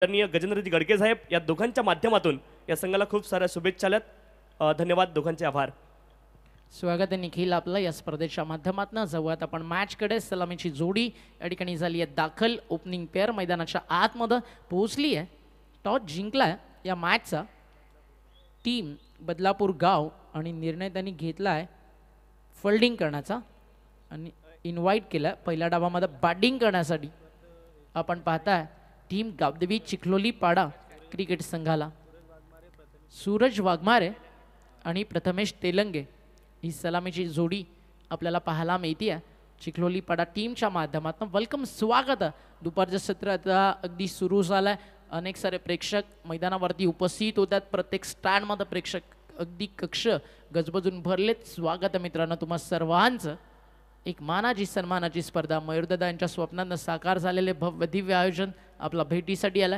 आदरणीय गजेंद्रजी गडके साहेब या दोघांच्या माध्यमातून या संघाला खूप साऱ्या शुभेच्छा आल्यात. धन्यवाद, दोघांचे आभार. स्वागत आहे निखिल आपलं या स्पर्धेच्या माध्यमातून. जाऊयात आपण मॅचकडे. सलामीची जोडी या ठिकाणी झाली आहे दाखल. ओपनिंग पेअर मैदानाच्या आतमध्ये पोहोचली आहे. टॉस जिंकला या मॅचचा टीम बदलापूर गाव आणि निर्णय त्यांनी घेतला आहे फिल्डिंग करण्याचा आणि इन्व्हाइट केलं पहिल्या डावामध्ये बॅटिंग करण्यासाठी. आपण पाहताय टीम गावदेवी चिखलोली पाडा क्रिकेट संघाला सूरज वाघमारे आणि प्रथमेश तेलंगे ही सलामीची जोडी आपल्याला पाहायला मिळते आहे चिखलोली पाडा टीमच्या माध्यमातून. वेलकम, स्वागत. दुपारचं सत्र आता अगदी सुरू झालं आहे. अनेक सारे प्रेक्षक मैदानावरती उपस्थित होतात. प्रत्येक स्टँडमध्ये प्रेक्षक अगदी कक्ष गजबजून भरलेत. स्वागत आहे मित्रांनो तुम्हा सर्वांचं. एक मानाची सन्मानाची स्पर्धा मयूरदादा यांच्या स्वप्नांना साकार झालेले भव्य दिव्य आयोजन आपला भेटीसाठी आलं.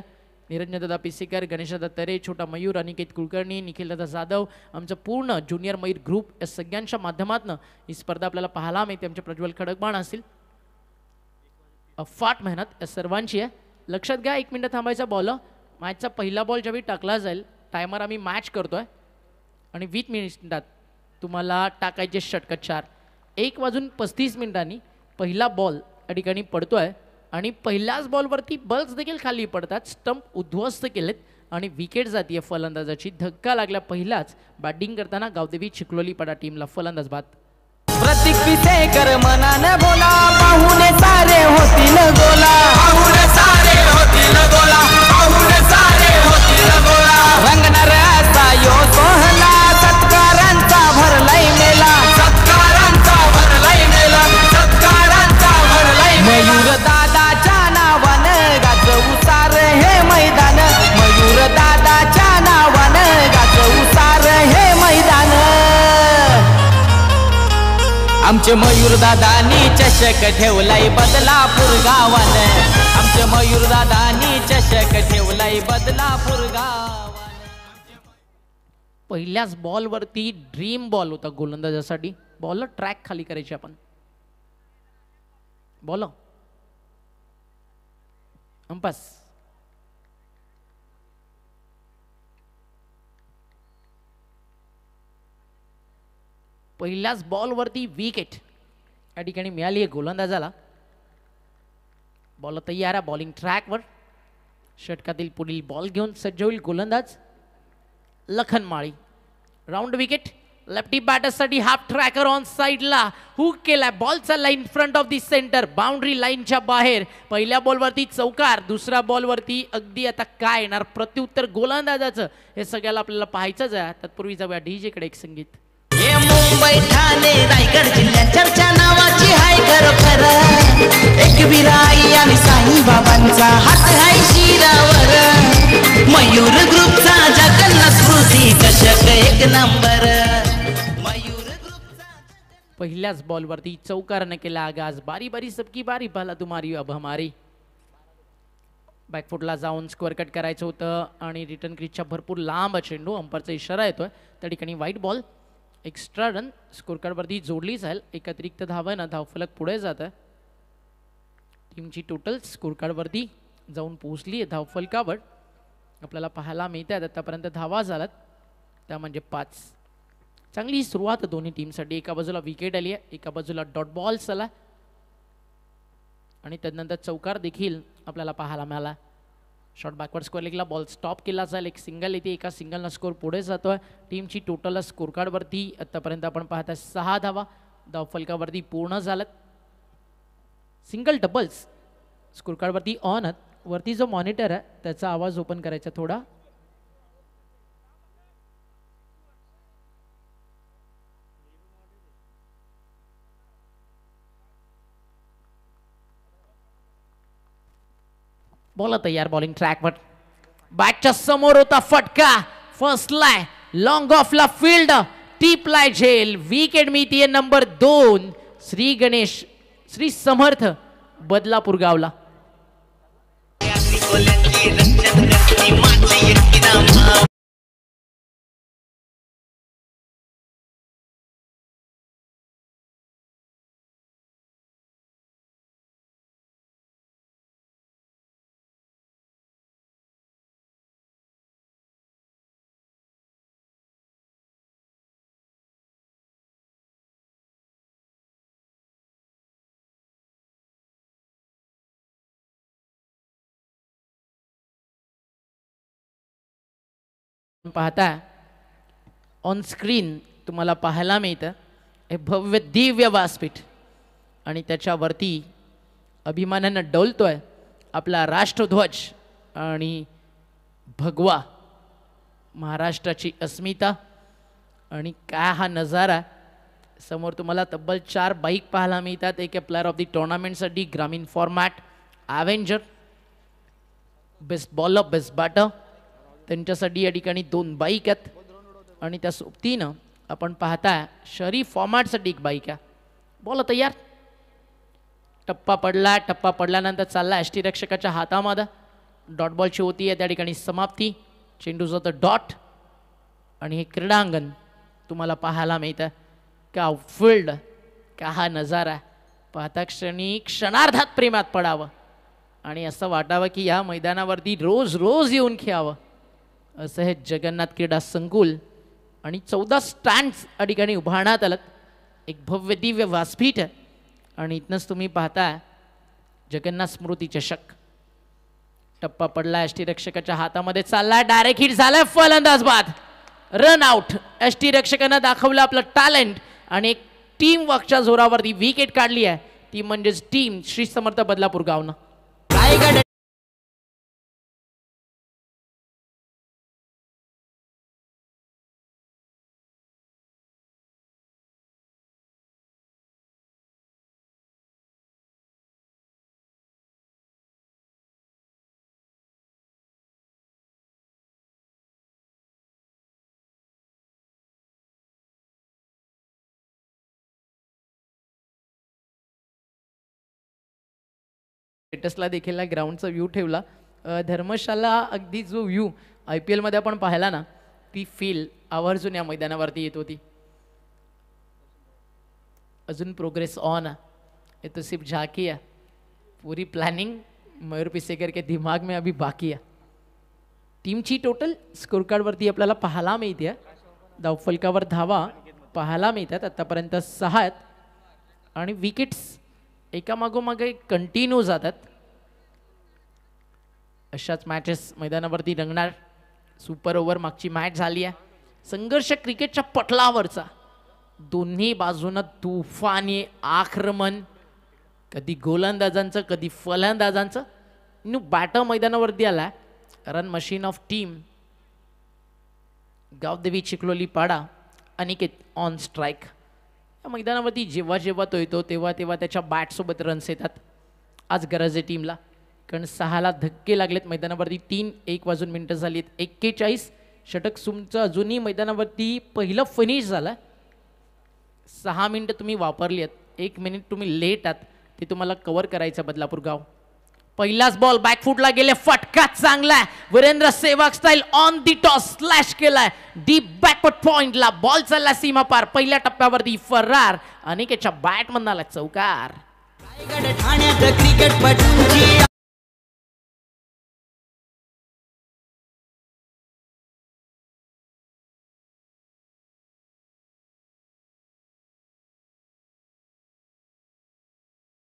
निरंजनदादा पिसेकर, गणेशदादा तरे, छोटा मयूर, अनिकेत कुलकर्णी, निखिलदादा जाधव, आमचं पूर्ण ज्युनियर मयूर ग्रुप या सगळ्यांच्या माध्यमातून ही स्पर्धा आपल्याला पाहायला मिळते. आमचे प्रज्वल खडकबाण असतील. अफाट मेहनत या सर्वांची आहे. लक्षात घ्या, 1 मिनिट थांबायचा. बॉल मॅचचा पहिला बॉल ज्यावेळी टाकला जाईल टायमर आम्ही मॅच करतोय आणि 20 मिनिटात तुम्हाला टाकायचे षटक 4. 1:35 पहिला बॉल या ठिकाणी पडतोय आणि पहिल्याच बॉलवरती बल्स देखील खाली पडतात. स्टंप उद्ध्वस्त केलेत आणि विकेट जातीय फलंदाजाची. धक्का लागला पहिलाच बॅटिंग करताना गावदेवी चिखलोली पाडा टीमला. फलंदाज बाद. प्रतीक पिसेकर मनाने बोला, पाहुणे सारे होतील गोला, पाहुणे सारे होतील गोला, पाहुणे सारे होतील गोला. रंगणार असा यो सोहला, सत्कारांचा भरलाय मेला, सत्कारांचा भरलाय मेला, सत्कारांचा भरलाय मेला. मयूर दादाच्या नावानं गाजवू सारे हे मैदान, मयूर दादाच्या नावानं गाजवू सारे हे मैदान. आमचे मयूर दादानी चषक ठेवलाय बदलापूर गावानं, आमचे मयूर दादानी चषक ठेवलाय बदलापूर गावानं. पहिल्याच बॉलवरती ड्रीम बॉल होता गोलंदाजासाठी. बॉल ट्रॅक खाली करायची आपण. Ball umpire's. पहिल्याच बॉलवरती विकेट या ठिकाणी मिळाली आहे गोलंदाजाला. बॉल तयार आहे बॉलिंग ट्रॅकवर. षटकातील पुढील बॉल घेऊन सज्ज होईल गोलंदाज Lakhan Mali. Round wicket lefty बॅटरसाठी. हाफ ट्रॅकर ऑन साइडला हुक केलाय. बॉल चालला in front of the centre, boundary लाईनच्या बाहेर. पहिल्या बॉलवरती चौकार, दुसऱ्या बॉलवरती अगदी आता काय येणार प्रत्युत्तर गोलंदाजाचं हे सगळ्याला आपल्याला पाहायचंच आहे. तत्पूर्वी जाऊया डीजे कडे एक संगीत. हे मुंबई ठाणे रायगड जिल्ह्यात चर्चा नावाची हाय खरोखर. एक विराई आणि साई बाबांचा हात हाय शिरावर. मयूर ग्रुपचा जगन्ना स्मृती चषक 1 नंबर. मयूर ग्रुपचा पहिल्याच बॉलवरती चौकारने केला आगाज. बारी बारी सबकी बारी, पहला तुम्हारी अब हमारी. बॅकफुटला जाऊन स्क्वेअर कट करायचं होतं आणि रिटर्न क्रीजच्या भरपूर लांब चेंडू. अंपरचा इशारा येतोय त्या ठिकाणी white ball. Extra run score कार्डवरती जोडली जाईल. एक अतिरिक्त धावानं धावफलक पुढे जात आहे. टीमची टोटल स्कोर कार्डवरती जाऊन पोहोचली आहे धावफलकावर. आपल्याला पाहायला मिळत आहेत आतापर्यंत धावा झाल्यात त्या म्हणजे 5. चांगली सुरुवात दोन्ही टीमसाठी. एका बाजूला विकेट आली आहे, एका बाजूला डॉट बॉल आला आणि त्यानंतर चौकार देखील आपल्याला पाहायला मिळाला. शॉर्ट बॅकवर्ड स्कोअर लेगला बॉल स्टॉप केला जाईल. एक सिंगल येते, एका सिंगलनं स्कोर पुढे जातोय. टीमची टोटल स्कोर कार्डवरती आतापर्यंत आपण पाहता 6 धावा धावफलकावरती पूर्ण झाल्यात. सिंगल डबल्स स्कोर कार्डवरती ऑन आहेत. वरती जो मॉनिटर आहे त्याचा आवाज ओपन करायचा थोडा. बॉल तयार बॉलिंग ट्रॅकवर. बॅटच्या समोर होता फटका. फर्स्ट लाय लॉंग ऑफला फील्ड टीप लाय झेल. विकेट मिळतीये नंबर 2 श्री गणेश श्री समर्थ बदलापूर गावला. पाहता ऑन स्क्रीन तुम्हाला पाहायला मिळतं हे भव्य दिव्य व्यासपीठ आणि त्याच्यावरती अभिमानानं डोलतोय आपला राष्ट्रध्वज आणि भगवा महाराष्ट्राची अस्मिता. आणि काय हा नजारा, समोर तुम्हाला तब्बल 4 बाईक पाहायला मिळतात. एक प्लेअर ऑफ द टुर्नामेंटसाठी ग्रामीण format avenger, best bowler best batter त्यांच्यासाठी या ठिकाणी 2 बाईक आहेत. आणि त्या सोबतीनं आपण पाहताय शहरी फॉर्मॅटसाठी एक बाईक आहे. बॉल तयार, टप्पा पडल्यानंतर चालला यष्टीरक्षकाच्या हातामध्ये. डॉट बॉलची होती आहे त्या ठिकाणी समाप्ती, चेंडूचं तर डॉट. आणि हे क्रीडांगण तुम्हाला पाहायला मिळतं का फील्ड, का हा नजारा पाहता क्षणी क्षणार्धात प्रेमात पडावं आणि असं वाटावं की या मैदानावरती रोज रोज येऊन खेळावं. असं हे जगन्नाथ क्रीडा संकुल आणि 14 स्टँड्स या ठिकाणी उभारण्यात आलं. एक भव्य दिव्य व्यासपीठ आहे आणि इथनंच तुम्ही पाहताय जगन्नाथ स्मृती चषक. टप्पा पडला, यष्टीरक्षकाच्या हातामध्ये चालला, डायरेक्ट हिट झालाय, फलंदाज बाद, रन आउट. यष्टीरक्षकानं दाखवलं आपलं टॅलेंट आणि एक टीम वर्कच्या जोरावरती विकेट काढली आहे, ती म्हणजेच टीम श्री समर्थ बदलापूर गावनं. स्टेटसला देखील ना ग्राउंडचा व्ह्यू ठेवला. धर्मशाला अगदी जो व्ह्यू आय पी एलमध्ये आपण पाहिला ना, ती फील आवर्जून या मैदानावरती येत होती. अजून प्रोग्रेस ऑन है, ये तो सिर्फ झांकी है, पूरी प्लॅनिंग मयूर पिसेकर के दिमाग में अभी बाकी है. टीमची टोटल स्कोर कार्डवरती आपल्याला पाहायला मिळते, धावफलकावर धावा पाहायला मिळतात आतापर्यंत 6 आहेत आणि विकेट्स एकामागोमाग एक कंटिन्यू जातात. अशाच मॅचेस मैदानावरती रंगणार. सुपर ओव्हर मागची मॅच झाली आहे, संघर्ष क्रिकेटच्या पटलावरचा, दोन्ही बाजूनं तुफानी आक्रमण, कधी गोलंदाजांचं कधी फलंदाजांचं. न्यू बॅटर मैदानावरती आला, run machine of team Gavdevi Chikhloli Pada Aniket on strike. या मैदानावरती जेव्हा जेव्हा तो येतो तेव्हा तेव्हा त्याच्या बॅटसोबत रन्स येतात. आज गरज आहे टीमला, कारण 6ला धक्के लागलेत मैदानावरती. 3:01 वाजून मिनिटं झालीत, 41 षटक तुमचं अजूनही मैदानावरती पहिलं फिनिश झालं. 6 मिनिटं तुम्ही वापरली आहेत, 1 मिनिट तुम्ही लेट आहात, ते तुम्हाला कव्हर करायचं बदलापूर गाव. पहिलाच बॉल बॅकफुटला गेले, फटका चांगला, Virender Sehwag style on the toss slash केलाय डीप बॅकवर्ड पॉइंटला. बॉल चालला सीमा पार, पहिल्या टप्प्यावरती फरार, अनिकेतच्या बॅटमधून आला चौकार. क्रिकेट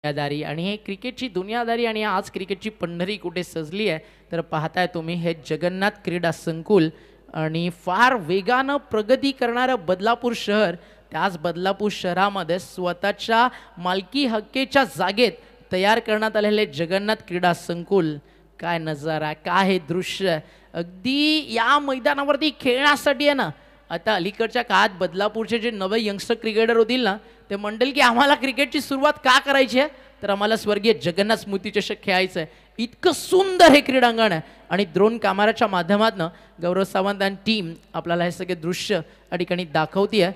दुनियादारी आणि हे क्रिकेटची दुनियादारी आणि आज क्रिकेटची पंढरी कुठे सजली आहे तर पाहताय तुम्ही हे जगन्नाथ क्रीडा संकुल आणि फार वेगानं प्रगती करणारं बदलापूर शहर. त्याच बदलापूर शहरामध्ये स्वतःच्या मालकी हक्केच्या जागेत तयार करण्यात आलेले जगन्नाथ क्रीडा संकुल. काय नजारा, काय हे दृश्य, अगदी या मैदानावरती खेळण्यासाठी आहे ना. आता अलीकडच्या काळात बदलापूरचे जे नवे यंगस्टर क्रिकेटर होतील ना, ते म्हणतील की आम्हाला क्रिकेटची सुरुवात का करायची आहे, तर आम्हाला स्वर्गीय जगन्नाथ स्मृती चषक खेळायचं आहे. इतकं सुंदर हे क्रीडांगण आहे आणि ड्रोन कॅमेराच्या माध्यमातून गौरव सावंत आणि टीम आपल्याला हे सगळे दृश्य या ठिकाणी दाखवते.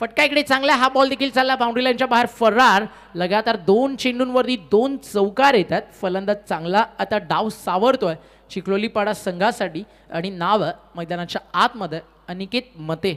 फटका इकडे चांगला, हा बॉल देखील चालला बाउंड्री लाईनच्या बाहेर, फरार. लगातार 2 चेंडूंवरती 2 चौकार येतात. फलंदाज चांगला आता डाव सावरतोय चिखलोलीपाडा संघासाठी आणि नाव मैदानाच्या आतमध्ये अनिकेत मते.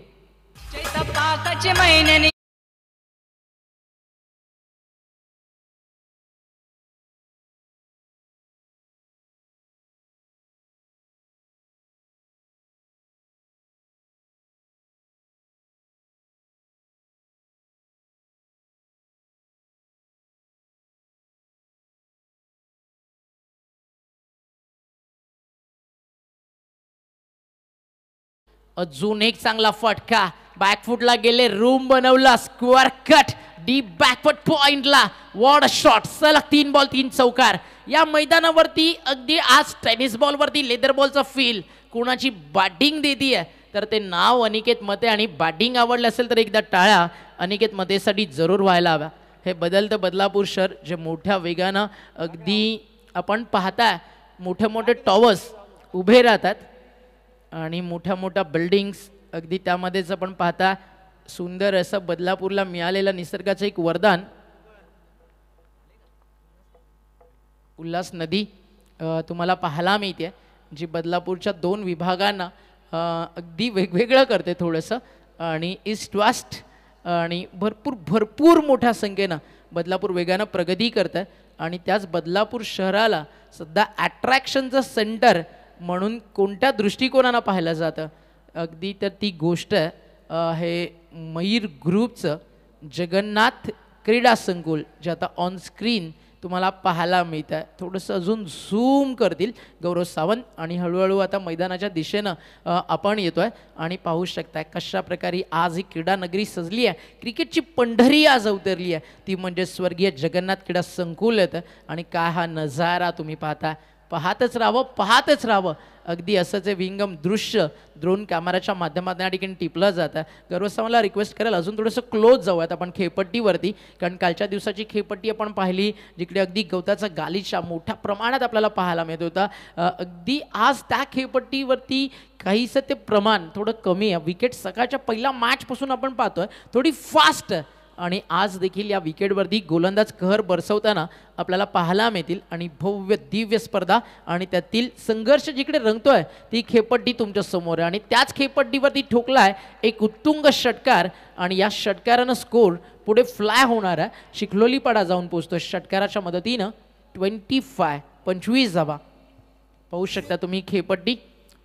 अजून एक चांगला फटका, बॅकफुटला गेले, रूम बनवला, स्क्वेअर कट, डीप बॅकफुट पॉइंटला, वॉट अ शॉट, सलग 3 बॉल 3 चौकार. या मैदानावरती अगदी आज टेनिस बॉलवरती लेदर बॉलचा फील, कोणाची बॅटिंग देतीये तर ते नाव अनिकेत मते, आणि बॅटिंग आवडलं असेल तर एकदा टाळ्या अनिकेत मतेसाठी जरूर व्हायला हव्या. हे बदलतं बदलापूर शहर जे मोठ्या वेगानं अगदी आपण पाहताय, मोठे मोठे टॉवर्स उभे राहतात आणि मोठ्या मोठ्या बिल्डिंग्स अगदी त्यामध्येच आपण पाहता. सुंदर असं बदलापूरला मिळालेलं निसर्गाचं एक वरदान. उल्हास नदी तुम्हाला पाहायला मिळते, जी बदलापूरच्या 2 विभागांना अगदी वेगवेगळं करते थोडंसं, आणि ईस्ट वेस्ट आणि भरपूर मोठ्या संख्येनं बदलापूर वेगानं प्रगती करतं. आणि त्याच बदलापूर शहराला सध्या अट्रॅक्शनचं सेंटर म्हणून कोणत्या दृष्टिकोनानं पाहिलं जातं, अगदी तर ती गोष्ट आहे मयूर ग्रुपचं जगन्नाथ क्रीडा संकुल, जे आता ऑन स्क्रीन तुम्हाला पाहायला मिळतं आहे. थोडंसं अजून झूम करतील गौरव सावंत, आणि हळूहळू आता मैदानाच्या दिशेनं आपण येतो आहे आणि पाहू शकताय कशा प्रकारे आज ही क्रीडा नगरी सजली आहे. क्रिकेटची पंढरी आज अवतरली आहे, ती म्हणजे स्वर्गीय जगन्नाथ क्रीडा संकुल येतं. आणि काय हा नजारा तुम्ही पाहता, पाहतच राहावं. अगदी असंच हे विंगम दृश्य ड्रोन कॅमेराच्या माध्यमातून या ठिकाणी टिपलं जातं. गौरवसावंतला रिक्वेस्ट करेल अजून थोडंसं क्लोज जाऊयात आपण खेळपट्टीवरती, कारण कालच्या दिवसाची खेळपट्टी आपण पाहिली, जिकडे अगदी गवताचा गालिचा मोठ्या प्रमाणात आपल्याला पाहायला मिळत होता. अगदी आज त्या खेळपट्टीवरती काहीसं ते प्रमाण थोडं कमी आहे. विकेट सकाळच्या पहिल्या मॅचपासून आपण पाहतोय थोडी फास्ट, आणि आज देखील या विकेटवरती गोलंदाज कहर बरसवताना आपल्याला पाहायला मिळतील. आणि भव्य दिव्य स्पर्धा आणि त्यातील संघर्ष जिकडे रंगतोय ती खेळपट्टी तुमच्या समोर आहे. आणि त्याच खेळपट्टीवरती ठोकलाय एक उत्तुंग षटकार, आणि या षटकारानं स्कोर पुढे फ्लाय होणार आहे, चिखलोलीपाडा जाऊन पोहोचतोय. षटकाराच्या मदतीनं 25 धावा पाहू शकता तुम्ही. खेळपट्टी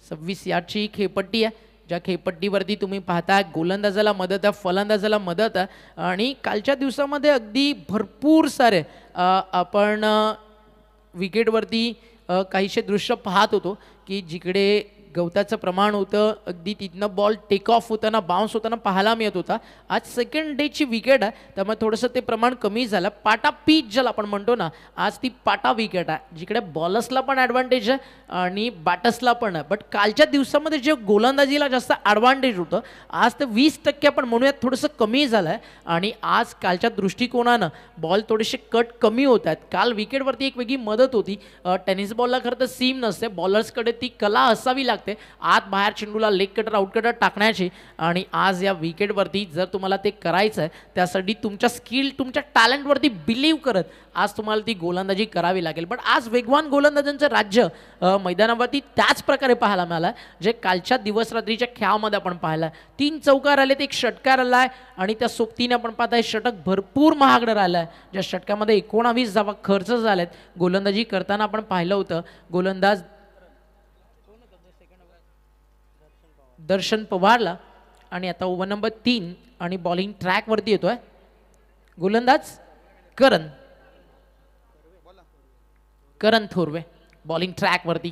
26 यार्डची खेळपट्टी आहे, ज्या खेळपट्टीवरती तुम्ही पाहता गोलंदाजाला मदत आहे, फलंदाजाला मदत आहे. आणि कालच्या दिवसामध्ये अगदी भरपूर सारे आपण विकेटवरती काहीशे दृश्य पाहत होतो की जिकडे गवताचं प्रमाण होतं, अगदी तिथनं बॉल टेक ऑफ होताना बाउन्स होताना पाहायला मिळत होता. आज सेकंड डेची विकेट आहे, त्यामुळे थोडंसं ते प्रमाण कमी झालं. पाटा पीच ज्याला आपण म्हणतो ना, आज ती पाटा विकेट आहे, जिकडे बॉलर्सला पण ॲडव्हान्टेज आहे आणि बॅटर्सला पण आहे. बट कालच्या दिवसामध्ये जे गोलंदाजीला जास्त ॲडव्हान्टेज होतं, आज ते 20% आपण म्हणूयात थोडंसं कमी झालं आहे. आणि आज कालच्या दृष्टिकोनानं बॉल थोडेसे कट कमी होत आहेत. काल विकेटवरती एक वेगळी मदत होती. टेनिस बॉलला खरं तर सीम नसते, बॉलर्सकडे ती कला असावी लागते आत बाहेर चेंडूला लेग कटर आउट कटर टाकण्याची. आणि आज या विकेटवरती जर तुम्हाला ते करायचं आहे, त्यासाठी तुमच्या स्किल तुमच्या टॅलेंटवरती बिलीव्ह करत आज तुम्हाला ती गोलंदाजी करावी लागेल. पण आज वेगवान गोलंदाजांचं राज्य मैदानावरती त्याच प्रकारे पाहायला मिळालं, जे कालच्या दिवस रात्रीच्या खेळामध्ये आपण पाहिलं. 3 चौकार आले, एक षटकार आला आहे, आणि त्या सोबतीने आपण पाहताय षटक भरपूर महागडं राहिलं आहे. ज्या षटकामध्ये 19 धावा खर्च झालेत. गोलंदाजी करताना आपण पाहिलं होतं गोलंदाज दर्शन पवारला, आणि आता ओव्हर नंबर 3 आणि बॉलिंग ट्रॅक वरती येतोय गोलंदाज करण थोरवे बॉलिंग ट्रॅक वरती.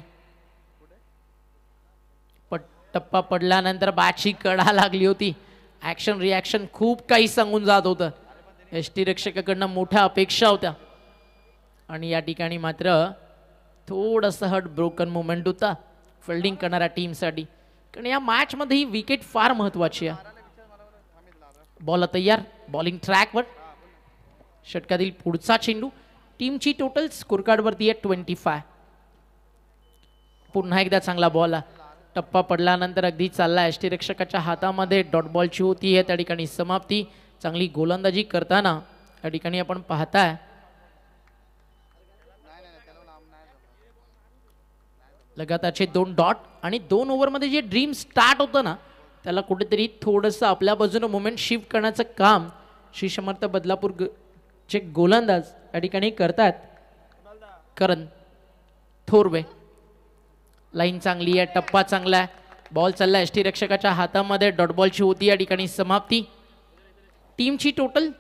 टप्पा पडल्यानंतर बॅटची कडा लागली होती. ऍक्शन रिॲक्शन खूप काही सांगून जात होतं. यष्टीरक्षकाकडनं मोठ्या अपेक्षा होत्या, आणि या ठिकाणी मात्र थोडंसं हर्ट ब्रोकन मोमेंट होता फिल्डिंग करणाऱ्या टीमसाठी, कारण या मॅचमध्ये ही विकेट फार महत्वाची आहे. बॉल तयार, बॉलिंग ट्रॅकवर, षटकातील पुढचा चेंडू. टीमची टोटल स्कोरकार्डवरती आहे 25. पुन्हा एकदा चांगला बॉल, टप्पा पडल्यानंतर अगदी चालला. यष्टीरक्षकाच्या हातामध्ये डॉट बॉलची होती आहे, त्या ठिकाणी समाप्ती. चांगली गोलंदाजी करताना या ठिकाणी आपण पाहताय लगातारचे 2 डॉट, आणि 2 ओव्हरमध्ये जे ड्रीम स्टार्ट होतं ना, त्याला कुठेतरी थोडंसं आपल्या बाजूनं मोमेंट शिफ्ट करण्याचं काम श्री समर्थ बदलापूर चे गोलंदाज या ठिकाणी करतात. करण थोरवे, लाईन चांगली आहे, टप्पा चांगला आहे, बॉल चालला यष्टीरक्षकाच्या हातामध्ये, डॉट बॉलची होती, या ठिकाणी समाप्ती. टीमची टोटल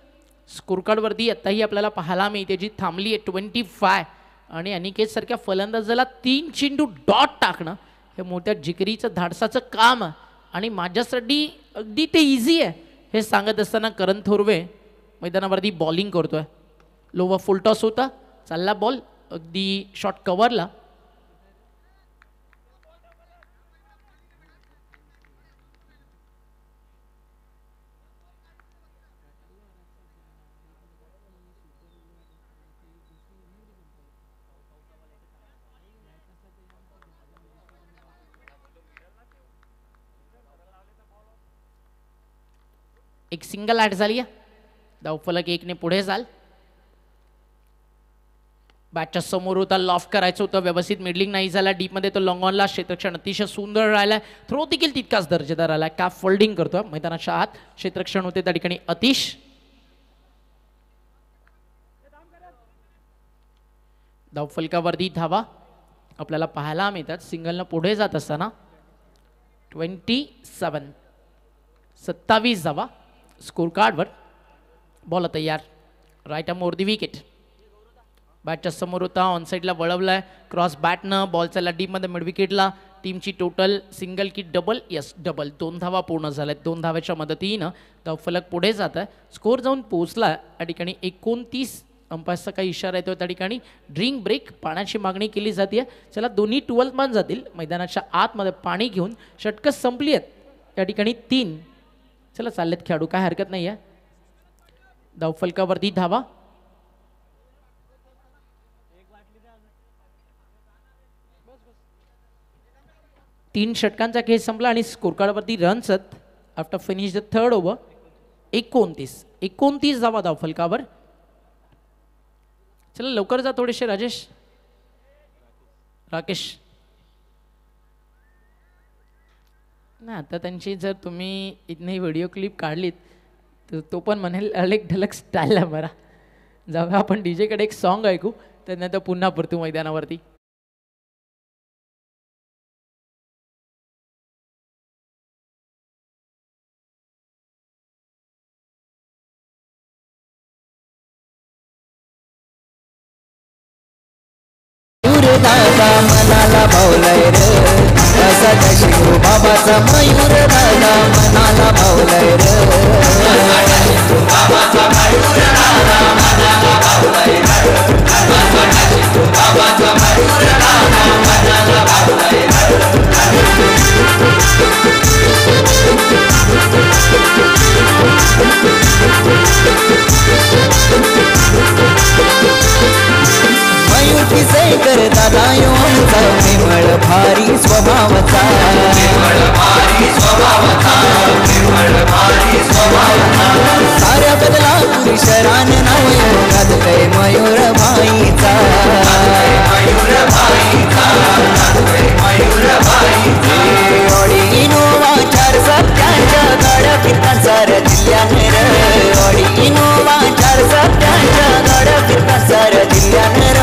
स्कोरकार्डवरती आताही आपल्याला पाहायला मिळते जी थांबली आहे 25. आणि अनिकेत सारख्या फलंदाजाला 3 चेंडू डॉट टाकणं हे मोठ्या जिगरीचं धाडसाचं काम आणि माझ्यासाठी अगदी ते इझी आहे हे सांगत असताना करण थोरवे मैदानावरती बॉलिंग करतोय. लोवा फुल टॉस होता, चालला बॉल अगदी शॉर्ट कव्हरला. एक सिंगल ॲड झाली आहे. धावफलक 1ने पुढे जाल. बॅटच्या समोर होता, लॉफ करायचं होतं, व्यवस्थित मिडलिंग नाही झाला. डीपमध्ये तो लॉंग ऑनला. क्षेत्ररक्षण अतिशय सुंदर राहिलाय. थ्रो देखील तितकाच दर्जेदार आलाय. कॅप फोल्डिंग करतोय. मैदानाच्या आत क्षेत्ररक्षण होते त्या ठिकाणी अतिश. धावफलकावरती धावा आपल्याला पाहायला मिळतात. सिंगलनं पुढे जात असताना 27 धावा स्कोर कार्डवर. बॉल तयार. Right arm over the wicket. बॅटच्या समोर होता, ऑन साईडला वळवलाय. क्रॉस बॅटनं बॉल चालला डीपमध्ये मिड विकेटला. टीमची टोटल सिंगल की डबल? Yes double. 2 धावा पूर्ण झाल्यात. 2 धाव्याच्या मदतीनं धावफलक पुढे जात आहे. स्कोर जाऊन पोहोचला या ठिकाणी 29. अंपायरचा काही इशारा येतो त्या ठिकाणी. ड्रिंक ब्रेक, पाण्याची मागणी केली जाते. चला दोन्ही 12 मान जातील मैदानाच्या आतमध्ये पाणी घेऊन. षटकं संपली आहेत त्या ठिकाणी 3. चला चाललेत खेळाडू, काय हरकत नाही आहे. धावफलकावरती धावा. तीन षटकांचा खेळ संपला आणि स्कोर कार्डवरती रन्स आहेत after finish the third over. 29 धावा धावफलकावर. चला लवकर जा थोडेसे राकेश. ना आता त्यांची जर तुम्ही इथने व्हिडिओ क्लिप काढलीत तर तो पण म्हणेल अलग ढलक स्टाईल आहे बरा. जाऊया आपण DJ कडे एक सॉन्ग ऐकू, त्यानंतर पुन्हा परतू मैदानावरती. दादा मनाला भावलाय रे, असा शिंगरू बाबाचा मयूर दादा मनाला भावलाय रे. बाबाचा मयूर दादा मनाला भावलाय रे. बाबाचा मयूर दादा मनाला भावलाय मयूर किसे कर दादा यो आमचा प्रेमळ भारी स्वभावाचा. साऱ्या बदला पुरुषरान नाव योगात काय मयूर भाईचा. ओडी इनोवा 4 सत्यांच्या गाड्या फिरतात साऱ्या जिल्ह्याने रे. ओडी इनोवा 4 सत्यांच्या गाड्या फिरतात साऱ्या जिल्ह्याने रे.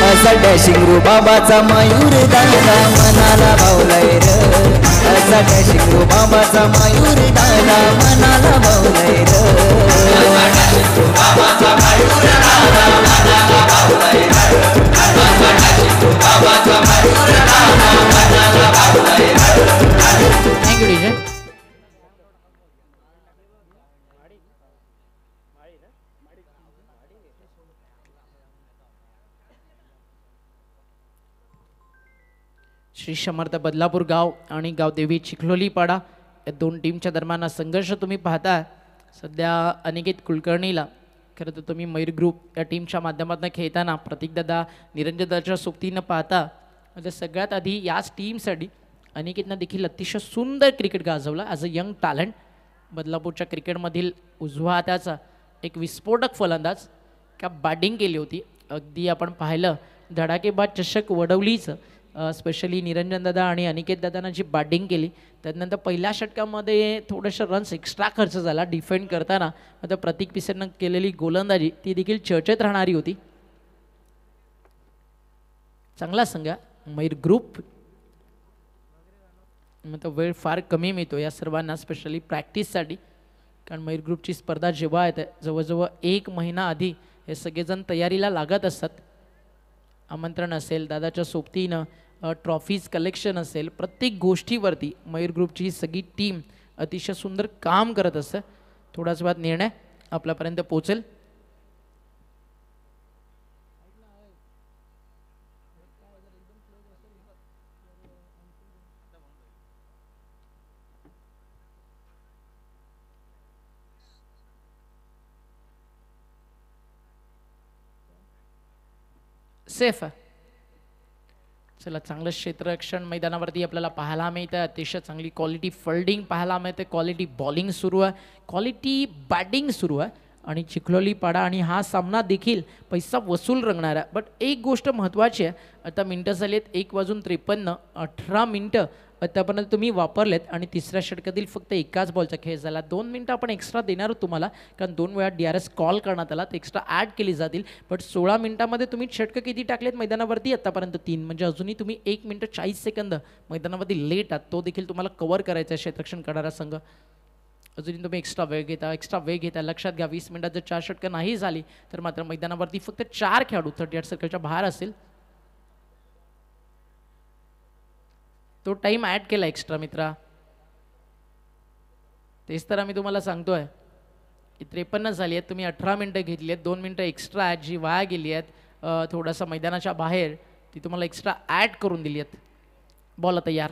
असा शिंगरू बाबाचा मयूर दादा मनाला भावलाय रे. असा शिंगरू बाबाचा मयूर दादा मनाला भावलाय रे. बाबाचा मयूर दादा मनाला भावलाय रे. बाबाचा मयूर दादा मनाला भावलाय रे. Thank you DJ. श्री समर्थ बदलापूर गाव आणि गावदेवी चिखलोलीपाडा या 2 टीमच्या दरम्यान संघर्ष तुम्ही पाहताय. सध्या अनिकेत कुलकर्णीला खरं तर तुम्ही मयूर ग्रुप या टीमच्या माध्यमातून खेळताना प्रतीकदादा निरंजनदाच्या सोबतीनं पाहता. म्हणजे सगळ्यात आधी याच टीमसाठी अनिकेतनं देखील अतिशय सुंदर क्रिकेट गाजवला ॲज अ यंग टॅलेंट. बदलापूरच्या क्रिकेटमधील उजवा हाताचा एक विस्फोटक फलंदाज. का बॅटिंग केली होती अगदी आपण पाहिलं. धडाकेबाद चषक वडवलीचं स्पेशली निरंजनदादा आणि अनिकेतदादांना जी बॅटिंग केली त्यानंतर पहिल्या षटकामध्ये थोडेसे रन्स एक्स्ट्रा खर्च झाला डिफेंड करताना. आता प्रतीक पिसेनं केलेली गोलंदाजी ती देखील चर्चेत राहणारी होती. चांगला संघ मयूर ग्रुप. मग वेळ फार कमी मिळतो या सर्वांना स्पेशली प्रॅक्टिससाठी. कारण मयूर ग्रुपची स्पर्धा जेव्हा येते जवळजवळ 1 महिना आधी हे सगळेजण तयारीला लागत असतात. आमंत्रण असेल दादाच्या सोबतीनं ट्रॉफीज कलेक्शन असेल, प्रत्येक गोष्टीवरती मयूर ग्रुपची ही सगळी टीम अतिशय सुंदर काम करत असते. थोड्याच वेळात निर्णय आपल्यापर्यंत पोहोचेल. सेफ आहे. चला, चांगलं क्षेत्ररक्षण मैदानावरती आपल्याला पाहायला मिळतं. अतिशय चांगली क्वालिटी फिल्डिंग पाहायला मिळते, क्वालिटी बॉलिंग सुरू आहे, क्वालिटी बॅटिंग सुरू आहे आणि चिखलोली पाडा आणि हा सामना देखील पैसा वसूल रंगणार आहे. बट एक गोष्ट महत्त्वाची आहे, आता मिनटं झाली आहेत 1:53, 18 मिनटं आतापर्यंत तुम्ही वापरलेत आणि तिसऱ्या षटकातील फक्त एकाच बॉलचा खेळ झाला. 2 मिनटं आपण एक्स्ट्रा देणार आहोत तुम्हाला, कारण 2 वेळा DRS कॉल करण्यात आला, ते एक्स्ट्रा ॲड केली जातील. बट 16 मिनटामध्ये तुम्ही षटकं किती टाकलेत मैदानावरती? आतापर्यंत 3, म्हणजे अजूनही तुम्ही 1 मिनिट 40 सेकंद मैदानावरती लेट आहात. तो देखील तुम्हाला कव्हर करायचा आहे क्षेत्ररक्षण करणारा संघ. अजूनही तुम्ही एक्स्ट्रा वेळ घेता. लक्षात घ्या, 20 मिनिटात जर 4 षटकं नाही झाली तर मात्र मैदानावरती फक्त 4 खेळाडू 38 सर्कलच्या बाहेर असेल. तो टाइम ॲड केला एक्स्ट्रा मित्रा. तेच तर आम्ही तुम्हाला सांगतोय की 53 झाली आहेत, तुम्ही 18 मिनटं घेतली आहेत. 2 मिनटं एक्स्ट्रा आहेत जी वाया गेली आहेत थोडासा मैदानाच्या बाहेर, ती तुम्हाला एक्स्ट्रा ॲड करून दिली आहेत. बॉल तयार,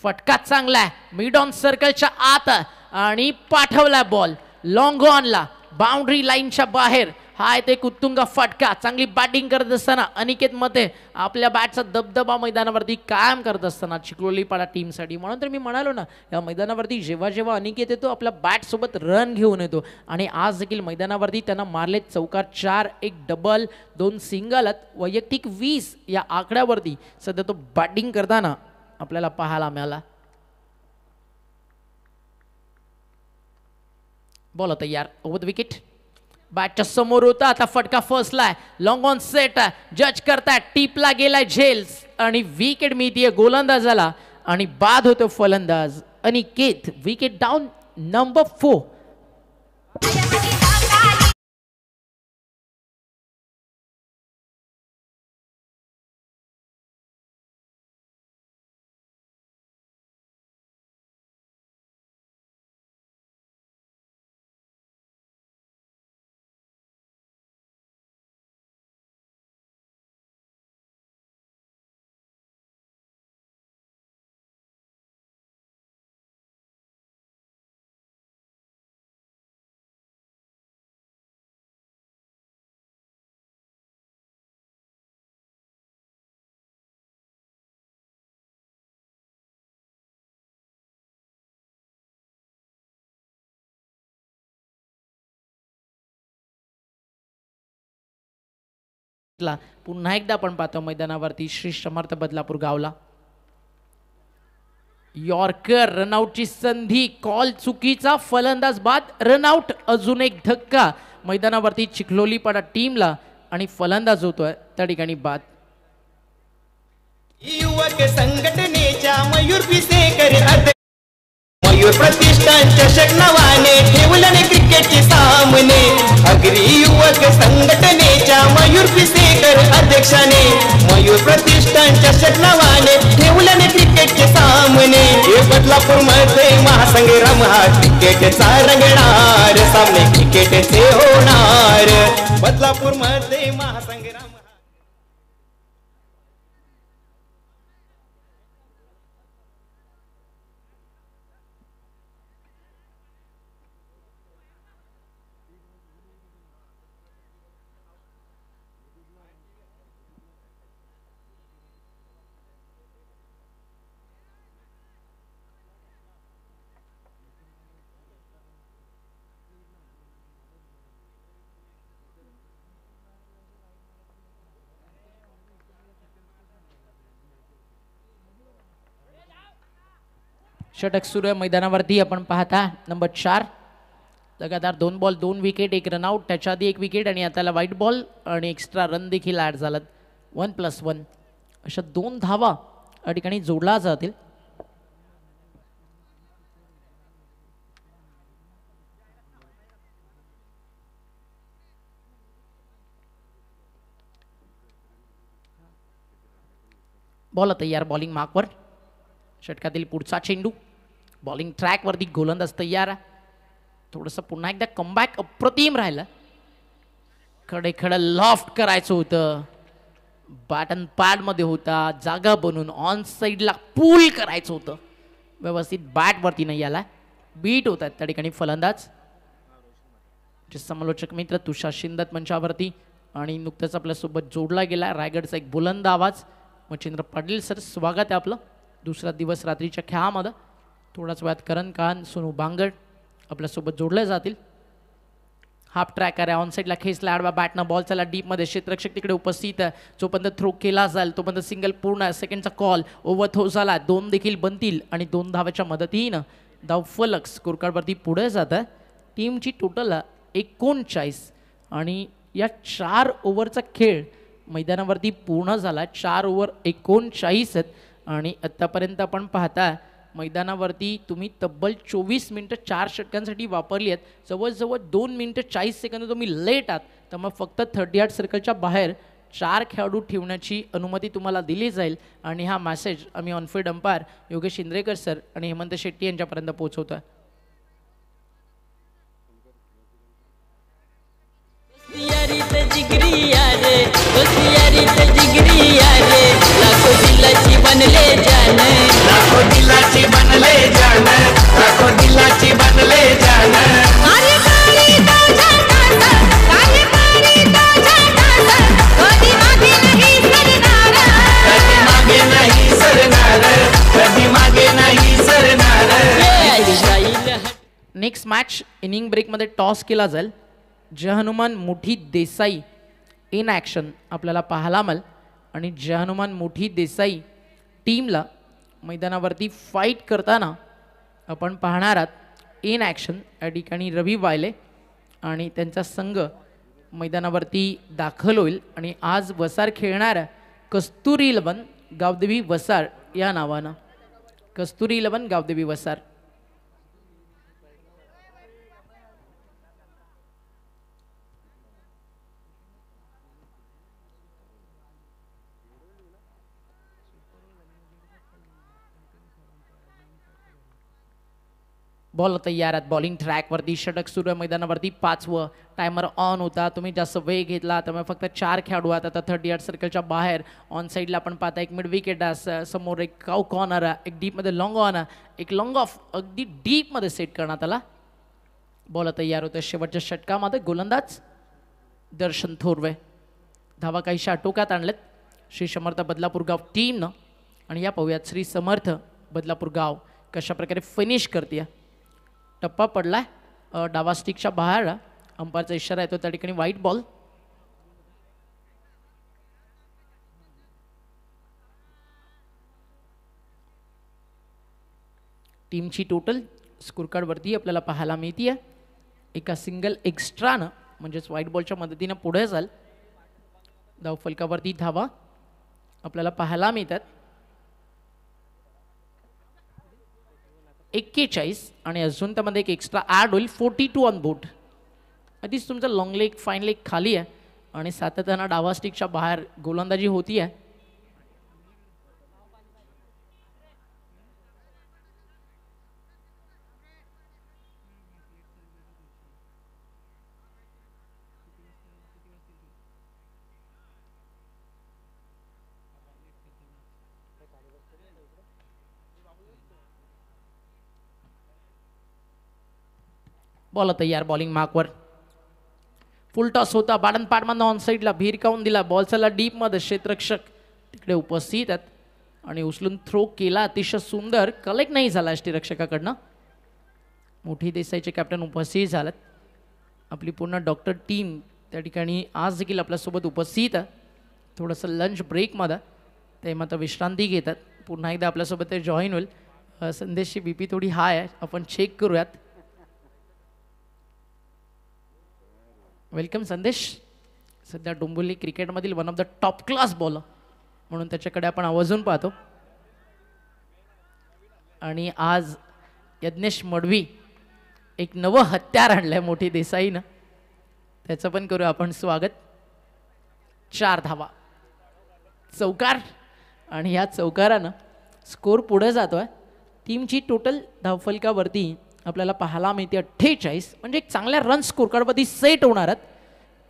फटका चांगला आहे मिड ऑन सर्कलच्या आत आणि पाठवला बॉल लॉंग ऑनला, बाउंड्री लाईनच्या बाहेर. हा एक उत्तुंग फटका. चांगली बॅटिंग करत असताना अनिकेत मते आपल्या बॅटचा दबदबा मैदानावरती कायम करत असताना चिखलोलीपाडा टीमसाठी. म्हणून तर मी म्हणालो ना, या मैदानावरती जेव्हा जेव्हा अनिकेत येतो आपल्या बॅटसोबत रन घेऊन येतो. आणि आज देखील मैदानावरती त्यांना मारले चौकार 4, 1 डबल, 2 सिंगल, वैयक्तिक 20 या आकड्यावरती सध्या तो बॅटिंग करताना आपल्याला पाहायला मिळाला. बॉल तयार, ओव्हर द विकेट. बॅटच्या समोर होता, आता फटका फसलाय, लॉंग ऑन सेट, जज करताय, टीपला गेलाय झेल्स आणि विकेट मिळतीये गोलंदाजाला आणि बाद होतो फलंदाज अनिकेत. Wicket down number 4. पुन्हा एकदा आपण पाहतो मैदानावरती श्री समर्थ बदलापूर गावला. यॉर्कर, रनआउटची संधी, कॉल चुकीचा, फलंदाज बाद, रनआउट. अजून एक धक्का मैदानावरती चिखलोलीपाडा टीमला आणि फलंदाज होतोय त्या ठिकाणी बाद. युवक संघटनेच्या मयूर पिसेकर मयूर प्रतिष्ठान चषक नावाने ठेवल्याने क्रिकेटचे सामने. अग्री युवक संघटनेच्या मयूर पिसेकर अध्यक्षाने मयूर प्रतिष्ठान चषक नावाने ठेवल्याने क्रिकेटचे सामने. हे बदलापूर मध्ये महासंग्राम हा क्रिकेटचा रंगणार, सामने क्रिकेटचे होणार. बदलापूर मध्ये महासंग्राम. षटक सुरू आहे मैदानावरती. आपण पाहता नंबर 4, लगातार 2 बॉल 2 विकेट, 1 रनआउट, त्याच्या आधी 1 विकेट आणि आता व्हाईट बॉल आणि एक्स्ट्रा रन देखील ॲड झालात. 1+1 अशा 2 धावा या ठिकाणी जोडला जातील. बॉल तयार बॉलिंग मार्कवर. षटकातील पुढचा चेंडू बॉलिंग ट्रॅकवरती गोलंदाज तयार. थोडंसं पुन्हा एकदा कमबॅक अप्रतिम राहिलं. खडे लॉफ्ट करायचं होतं. बॅटन पॅडमध्ये होता, जागा बनवून ऑन साईडला पूल करायचं होतं. व्यवस्थित बॅटवरती नाही आला. बीट होतात त्या ठिकाणी फलंदाज. समालोचक मित्र तुषार शिंदत मंचावरती आणि नुकतंच आपल्यासोबत जोडला गेला रायगडचा एक बुलंद आवाज मच्छिंद्र पाटील सर. स्वागत आहे आपलं दुसरा दिवस रात्रीच्या खेळामध्ये. थोडाच वेळात करण कान सोनू बांगड आपल्यासोबत जोडले जातील. हाफ ट्रॅक आहे ऑन साईडला खेचला आडवा बॅटनं बॉल चला डीपमध्ये क्षेत्ररक्षक तिकडे उपस्थित आहे. जोपर्यंत थ्रो केला जाईल तोपर्यंत सिंगल पूर्ण. सेकंडचा कॉल ओव्हर थ्रो झाला. 2 देखील बनतील आणि 2 धावाच्या मदतीनं धावफलक स्कोरकार्डवरती पुढे जात आहे. टीमची टोटल 39 आणि या 4 ओव्हरचा खेळ मैदानावरती पूर्ण झाला. 4 ओव्हर 39 आहेत आणि आत्तापर्यंत आपण पाहता मैदानावरती तुम्ही तब्बल 24 मिनटं 4 षटकांसाठी वापरली आहेत. जवळजवळ 2 मिनटं 40 सेकंद तुम्ही लेट आहात. त्यामुळे फक्त 30 यार्ड सर्कलच्या बाहेर 4 खेळाडू ठेवण्याची अनुमती तुम्हाला दिली जाईल आणि हा मेसेज आम्ही ऑनफिल्ड अंपायर योगेश इंद्रेकर सर आणि हेमंत शेट्टी यांच्यापर्यंत पोहोचवतो आहे. जिगरी यारे जिगरी यारे लाखो दिलाची बनले जान लाखो दिलाची बनले जान लाखो दिलाची बनले जान काली काली ताजा ताजा काली काली ताजा ताजा कधी मागे नाही सरणार कधी मागे नाही सरणार कधी मागे नाही सरणार. नेक्स्ट मॅच इनिंग ब्रेकमध्ये टॉस केला जाईल. जय हनुमान मोठी देसाई इन ॲक्शन आपल्याला पाहायला मिळेल आणि जय हनुमान मोठी देसाई टीमला मैदानावरती फाईट करताना आपण पाहणार आहात. इन ॲक्शन या ठिकाणी रवी वायले आणि त्यांचा संघ मैदानावरती दाखल होईल आणि आज वसार खेळणाऱ्या कस्तुरी 11 गावदेवी वसार या नावानं. कस्तुरी 11 गावदेवी वसार. बॉल तयार आहेत बॉलिंग ट्रॅकवरती. षटक सुरू आहे मैदानावरती. 5वं टायमर ऑन होता. तुम्ही जास्त वेळ घेतला त्यामुळे फक्त 4 खेळाडू आहेत आता 30 यार्ड सर्कलच्या बाहेर. ऑन साईडला आपण पाहता एक मिड विकेट आहे. समोर एक काउ कॉर्नर आहे. एक डीपमध्ये लॉंग ऑन आहे. एक लॉंग ऑफ अगदी डीपमध्ये सेट करण्यात आला. बॉल तयार होतं शेवटच्या षटकामध्ये. गोलंदाज दर्शन थोरवे. धावा काहीशा आटोक्यात आणलेत श्री समर्थ बदलापूर गाव टीमनं आणि या पाहूयात श्री समर्थ बदलापूर गाव कशा प्रकारे फिनिश करते. टप्पा पडला डावा स्टिकच्या बाहेर. अंपायरचा इशारा येतो त्या ठिकाणी व्हाईट बॉल. टीमची टोटल स्कोरकार्डवरती आपल्याला पाहायला मिळते एका सिंगल एक्स्ट्रानं म्हणजेच व्हाईट बॉलच्या मदतीनं पुढे जाल. धावफलकावरती धावा आपल्याला पाहायला मिळतात 41 आणि अजून त्यामध्ये एक एक्स्ट्रा ॲड होईल 42 ऑन बोर्ड. आधीच तुमचं लॉंग लेग फाईन लेग खाली आहे आणि सातत्यानं डावा स्टिकच्या बाहेर गोलंदाजी होती आहे. बॉल तयार बॉलिंग मार्कवर. फुल टॉस होता. बाडन पाडमान ऑन साईडला भिरकावून दिला. बॉल चला डीपमध्ये. क्षेत्ररक्षक तिकडे उपस्थित आहेत आणि उचलून थ्रो केला. अतिशय सुंदर. कलेक्ट नाही झाला यष्टीरक्षकाकडनं. मोठी देसाईचे कॅप्टन उपस्थित झालेत. आपली पूर्ण डॉक्टर टीम त्या ठिकाणी आज देखील आपल्यासोबत उपस्थित आहे. थोडंसं लंच ब्रेकमध्ये ते मात्र विश्रांती घेतात. पुन्हा एकदा आपल्यासोबत ते जॉईन होईल. संदेशची BP थोडी हाय आहे. आपण चेक करूयात. वेलकम संदेश. सध्या डोंबिवली क्रिकेटमधील one of the top class bowler म्हणून त्याच्याकडे आपण आवर्जून पाहतो. आणि आज यज्ञेश मडवी एक नवं हत्यार आणलंय मोठी देसाईनं. त्याचं पण करू आपण स्वागत. 4 धावा. चौकार आणि ह्या चौकारानं स्कोर पुढे जातो आहे. टीमची टोटल धावफलकावरती आपल्याला पाहायला मिळते 48, म्हणजे एक चांगल्या रन स्कोर कार्डवरती सेट होणार आहेत.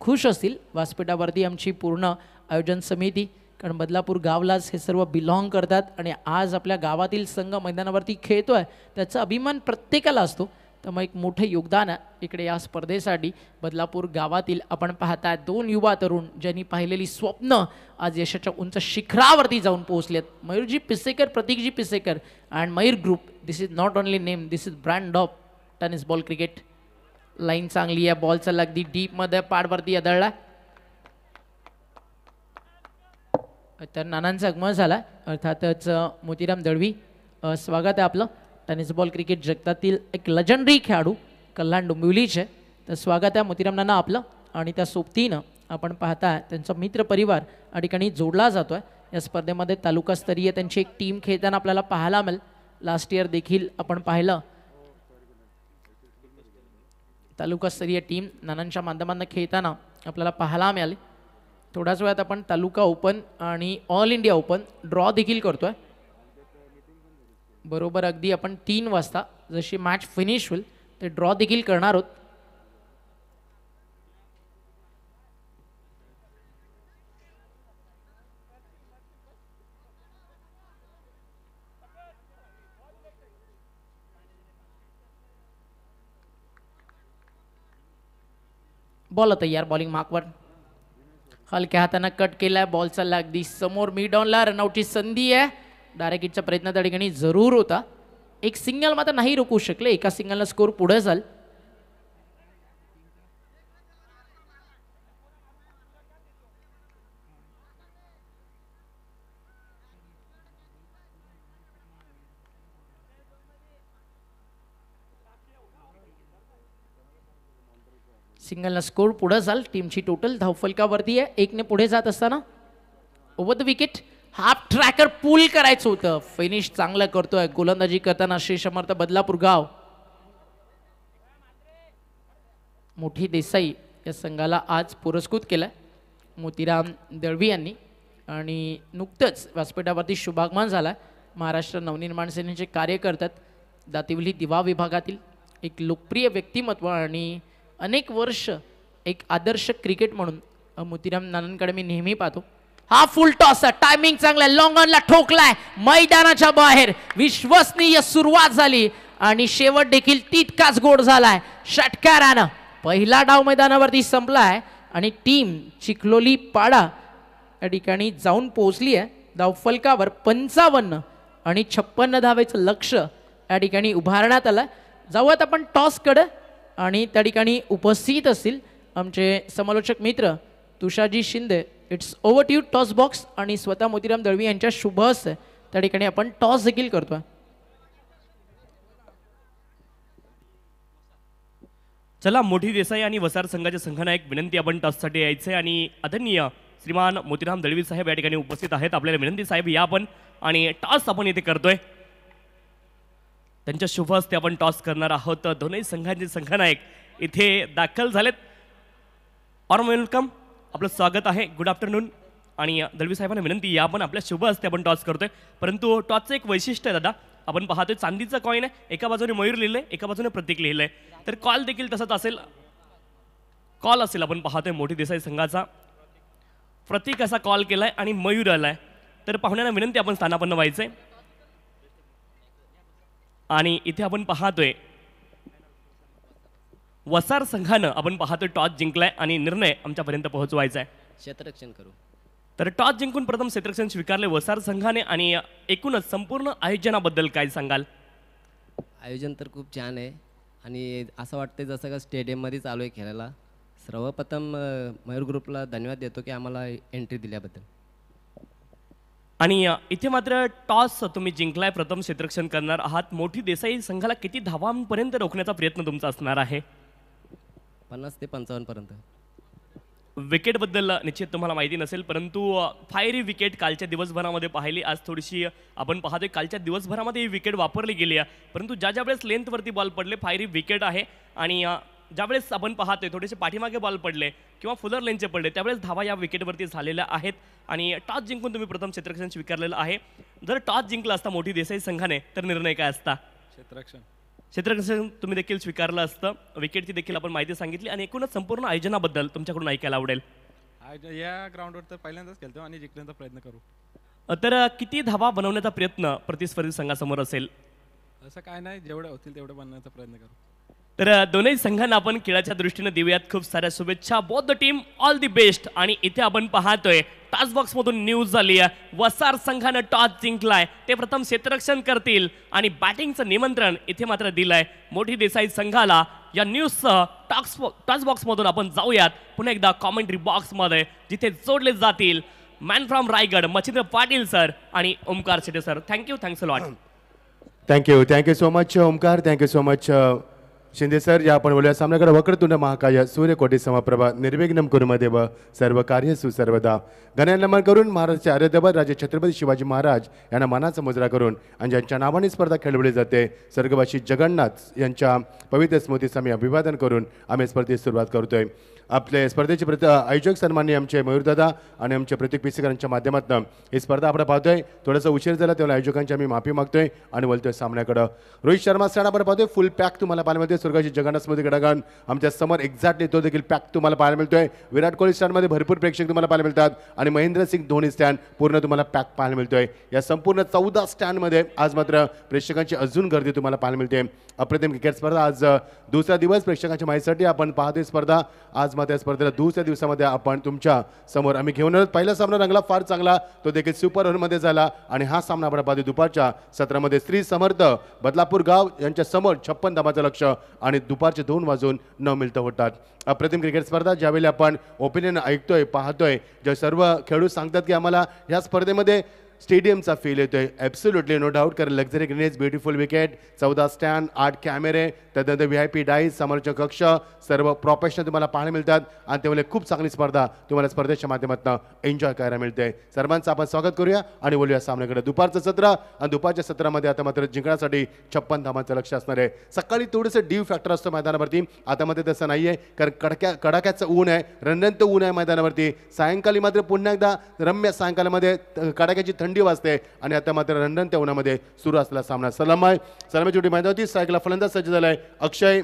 खुश असतील व्यासपीठावरती आमची पूर्ण आयोजन समिती, कारण बदलापूर गावलाच हे सर्व बिलॉंग करतात आणि आज आपल्या गावातील संघ मैदानावरती खेळतोय त्याचा अभिमान प्रत्येकाला असतो. त्यामुळे एक मोठं योगदान आहे इकडे या स्पर्धेसाठी बदलापूर गावातील. आपण पाहताय 2 युवा तरुण ज्यांनी पाहिलेली स्वप्न आज यशाच्या उंच शिखरावरती जाऊन पोहोचलेत. मयूरजी पिसेकर, प्रतीकजी Pisekar and Mayur group. This is not only name, this is brand of tennis ball cricket. Line चांगली आहे, बॉल चालला अगदी डीपमध्ये, पाडवरती आदळला. तर नानांचा आगमन झाला, अर्थातच मोतीराम दळवी. स्वागत आहे आपलं. टेनिस बॉल क्रिकेट जगतातील एक लेजंडरी खेळाडू कल्याण डोंबिवलीचे. तर स्वागत आहे मोतीराम नाना आपलं. आणि त्या सोबतीनं आपण पाहताय त्यांचा मित्र परिवार या ठिकाणी जोडला जातो आहे. या स्पर्धेमध्ये तालुकास्तरीय त्यांची एक टीम खेळताना आपल्याला पाहायला मिळेल. लास्ट इयर देखील आपण पाहिलं तालुकास्तरीय टीम नानांच्या माध्यमांना खेळताना आपल्याला पाहायला मिळाली. थोड्याच वेळात आपण तालुका ओपन आणि ऑल इंडिया ओपन ड्रॉ देखील करतोय. बरोबर अगदी आपण 3 वाजता जशी मॅच फिनिश होईल ते ड्रॉ देखील करणार आहोत. बॉल तयार, बॉलिंग मार्कवर हलक्या हाताने कट केलाय. बॉल चालला अगदी समोर मिड ऑनला. रनआउटची संधी आहे. डायरेक्ट हिटचा प्रयत्न त्या ठिकाणी जरूर होता. एक सिंगल मात्र नाही रोखू शकले. एका सिंगलला स्कोर पुढे जाल. सिंगलला स्कोर पुढे जाल. टीमची टोटल धावफलकावरती आहे 1 ने पुढे जात असताना. Over the wicket half tracker pull करायचं होतं. फिनिश चांगलं करतोय गोलंदाजी करताना श्री समर्थ बदलापूर गाव. मोठी देसाई या संघाला आज पुरस्कृत केलाय मोतीराम दळवी यांनी. आणि नुकतंच व्यासपीठावरती शुभागमन झाला. महाराष्ट्र नवनिर्माण सेनेचे कार्य करतात. दातिवली दिवा विभागातील एक लोकप्रिय व्यक्तिमत्व आणि अनेक वर्ष एक आदर्श क्रिकेट म्हणून मोतीराम नानांकडे मी नेहमी पाहतो. हा फुल टॉस, टायमिंग चांगला, लॉंग ऑनला ठोकलाय मैदानाच्या बाहेर. विश्वसनीय सुरुवात झाली आणि शेवट देखील तितकाच गोड झालाय. षटकारानं पहिला डाव मैदानावरती संपलाय आणि टीम चिखलोली पाडा या ठिकाणी जाऊन पोहोचली आहे. धावफलकावर 55 आणि 56 धावेचं लक्ष या ठिकाणी उभारण्यात आलं. जाऊयात आपण टॉसकडे आणि त्या ठिकाणी उपस्थित असतील आमचे समालोचक मित्र तुषारजी Shinde. It's over to you toss box. आणि स्वतः मोतीराम दळवी यांच्या शुभ हस्ते त्या ठिकाणी आपण टॉस देखील करतोय. चला, मोठी देसाई आणि वसार संघाच्या संघांना एक विनंती, आपण टॉससाठी यायचे आणि आदरणीय श्रीमान मोतीराम दळवी साहेब या ठिकाणी उपस्थित आहेत. आपल्याला विनंती साहेब या आपण आणि टॉस आपण इथे करतोय. त्यांच्या शुभ हस्ते आपण टॉस करणार आहोत. दोन्ही संघांचे संघनायक इथे दाखल झालेत. ऑर वेलकम, आपलं स्वागत आहे. Good afternoon. आणि दळवी साहेबांना विनंती, या आपण आपल्या शुभ हस्ते आपण टॉस करतोय. परंतु टॉसचं एक वैशिष्ट्य आहे दादा, आपण पाहतोय चांदीचं कॉईन आहे. एका बाजूने मयूर लिहिलंय, एका बाजूने प्रतीक लिहिलंय. तर कॉल देखील तसंच असेल. कॉल असेल आपण पाहतोय मोठी देसाई संघाचा. प्रतीक असा कॉल केलाय आणि मयूर आलाय. तर पाहुण्यांना विनंती, आपण स्थानापन्न व्हायचंय. आणि इथे आपण पाहतोय वसार संघानं आपण पाहतोय टॉस जिंकलाय आणि निर्णय आमच्यापर्यंत पोहोचवायचा आहे. क्षेत्ररक्षण करू. तर टॉस जिंकून प्रथम क्षेत्ररक्षण स्वीकारले वसार संघाने. आणि एकूणच संपूर्ण आयोजनाबद्दल काय सांगाल? आयोजन तर खूप छान आहे आणि असं वाटतं जसं का स्टेडियममध्ये चालू आहे खेळायला. सर्वप्रथम मयूर ग्रुपला धन्यवाद देतो की आम्हाला एंट्री दिल्याबद्दल. आणि इथे मात्र टॉस तुम्ही जिंकलाय, प्रथम क्षेत्ररक्षण करणार आहात. मोठी देसाई संघाला किती धावांपर्यंत रोखण्याचा प्रयत्न तुमचा असणार आहे? 50 ते 55 पर्यंत. विकेटबद्दल निश्चित तुम्हाला माहिती नसेल, परंतु फायरी विकेट कालच्या दिवसभरामध्ये पाहिली. आज थोडीशी आपण पाहतोय कालच्या दिवसभरामध्ये ही विकेट वापरली गेली आहे, परंतु ज्या ज्या वेळेस लेंथवरती बॉल पडले फायरी विकेट आहे. आणि ज्यावेळेस आपण पाहतोय थोडेसे पाठीमागे बॉल पडले किंवा फुलर लेनचे पडले त्यावेळेस धावा या विकेटवरती झालेल्या आहेत आणि टॉस जिंकून तुम्ही प्रथम क्षेत्ररक्षण स्वीकारलेलं आहे. जर टॉस जिंकला असता मोठी देसाई संघाने तर निर्णय काय असता? क्षेत्ररक्षण तुम्ही देखील स्वीकारलं असतं. विकेटची देखील आपण माहिती सांगितली आणि एकूणच संपूर्ण आयोजनाबद्दल तुमच्याकडून ऐकायला आवडेल. या ग्राउंडवर तर पहिल्यांदाच खेळतो आणि जिंकण्याचा प्रयत्न करू. तर किती धावा बनवण्याचा प्रयत्न प्रतिस्पर्धी संघासमोर असेल? असं काय नाही, जेवढे होतील तेवढे बनवण्याचा प्रयत्न करू. तर दोन्ही संघांना आपण खेळाच्या दृष्टीने देऊयात खूप साऱ्या शुभेच्छा. Both the team all the best. आणि इथे आपण पाहतोय टॉस बॉक्स मधून न्यूज झाली आहे वसार संघानं टॉस जिंकलाय. ते प्रथम क्षेत्ररक्षण करतील आणि बॅटिंगचं निमंत्रण इथे मात्र दिलंय मोठी देसाई संघाला. या न्यूजसह टॉस बॉक्स मधून आपण जाऊयात पुन्हा एकदा कॉमेंट्री बॉक्स मध्ये जिथे जोडले जातील man from Raigad Machhindra Patil sir आणि Omkar Shete sir. Thank you. Thanks a lot. Thank you so much Omkar. Thank you so much Shinde sir. या आपण बोलूया सामन्याकडे. वक्रतुंड महाकाय सूर्यकोटी समप्रभा निर्विघ्नं कुरुमदेव सर्व कार्यसु सर्वदा. घण्या नमन करून महाराजचे आराध्यवर राजे छत्रपती शिवाजी महाराज यांना मानाचा मुजरा करून आणि ज्यांच्या नावाने स्पर्धा खेळवली जाते स्वर्गवासी जगन्नाथ यांच्या पवित्र स्मृतीस आम्ही अभिवादन करून आम्ही स्पर्धेस सुरुवात करतोय. आपले स्पर्धेचे आयोजक सन्माननीय आमचे मयूरदादा आणि आमचे प्रतीक पिसेकरांच्या माध्यमातून ही स्पर्धा आपण पाहतोय. थोडासा उशीर झाला तेव्हा आयोजकांची आम्ही माफी मागतोय आणि बोलतोय सामन्याकडं. रोहित शर्मा सण आपण पाहतोय फुल पॅक तुम्हाला पाहायला मिळतोय. स्वर्गाची जगन्नाथ स्मृती क्रडागण आमच्या समोर एक्झॅक्टली तो देखील पॅक तुम्हाला पाहायला मिळतोय. विराट कोहली स्टँडमध्ये भरपूर प्रेक्षक तुम्हाला पाहायला मिळतात आणि महेंद्रसिंग धोनी स्टँड पूर्ण तुम्हाला पॅक पाहायला मिळतोय. या संपूर्ण 14 स्टँडमध्ये आज मात्र प्रेक्षकांची अजून गर्दी तुम्हाला पाहायला मिळते. अप्रतिम क्रिकेट स्पर्धा आज दुसरा दिवस प्रेक्षकांच्या माहितीसाठी आपण पाहतोय स्पर्धा. आज मात्र या स्पर्धेला दुसऱ्या दिवसामध्ये आपण तुमच्या समोर आम्ही घेऊन आलो. पहिला सामना रंगला फार चांगला, तो देखील सुपर ओव्हरमध्ये झाला आणि हा सामना आपण पाहतोय दुपारच्या सत्रामध्ये श्री समर्थ बदलापूर गाव यांच्या समोर 56 धावांचं लक्ष्य आणि दुपारचे 2:09 होतात. अप्रतिम क्रिकेट स्पर्धा ज्यावेळी आपण ओपिनियन ऐकतोय पाहतोय जे सर्व खेळाडू सांगतात की आम्हाला या स्पर्धेमध्ये स्टेडियमचा फील येतोय. Absolutely no doubt. कारण luxury greenage beautiful wicket 14 stand 8 कॅमेरे त्यानंतर VIP डाईस समोरचे कक्ष सर्व प्रोफेशनल तुम्हाला पाहायला मिळतात आणि त्यामुळे खूप चांगली स्पर्धा तुम्हाला स्पर्धेच्या माध्यमातून एन्जॉय करायला मिळते. सर्वांचं आपण स्वागत करूया आणि बोलूया सामन्याकडे. दुपारचं सत्र आणि दुपारच्या सत्रामध्ये आता मात्र जिंकण्यासाठी 56 धावांचं लक्ष असणार आहे. सकाळी थोडंसं ड्यू फॅक्टर असतो मैदानावरती, आता मध्ये तसं नाही आहे कारण कडाक्याचं ऊन आहे, रंजनतं ऊन आहे मैदानावरती. सायंकाळी मात्र पुन्हा एकदा रम्य सायंकाळामध्ये कडाक्याची थंडी वाजते आणि आता मात्र रंजनत्या उन्हामध्ये सुरू असलेला सामना. सलामी जोडी मैदानावरती स्ट्राईकला फलंदाज सज्ज झाला आहे अक्षय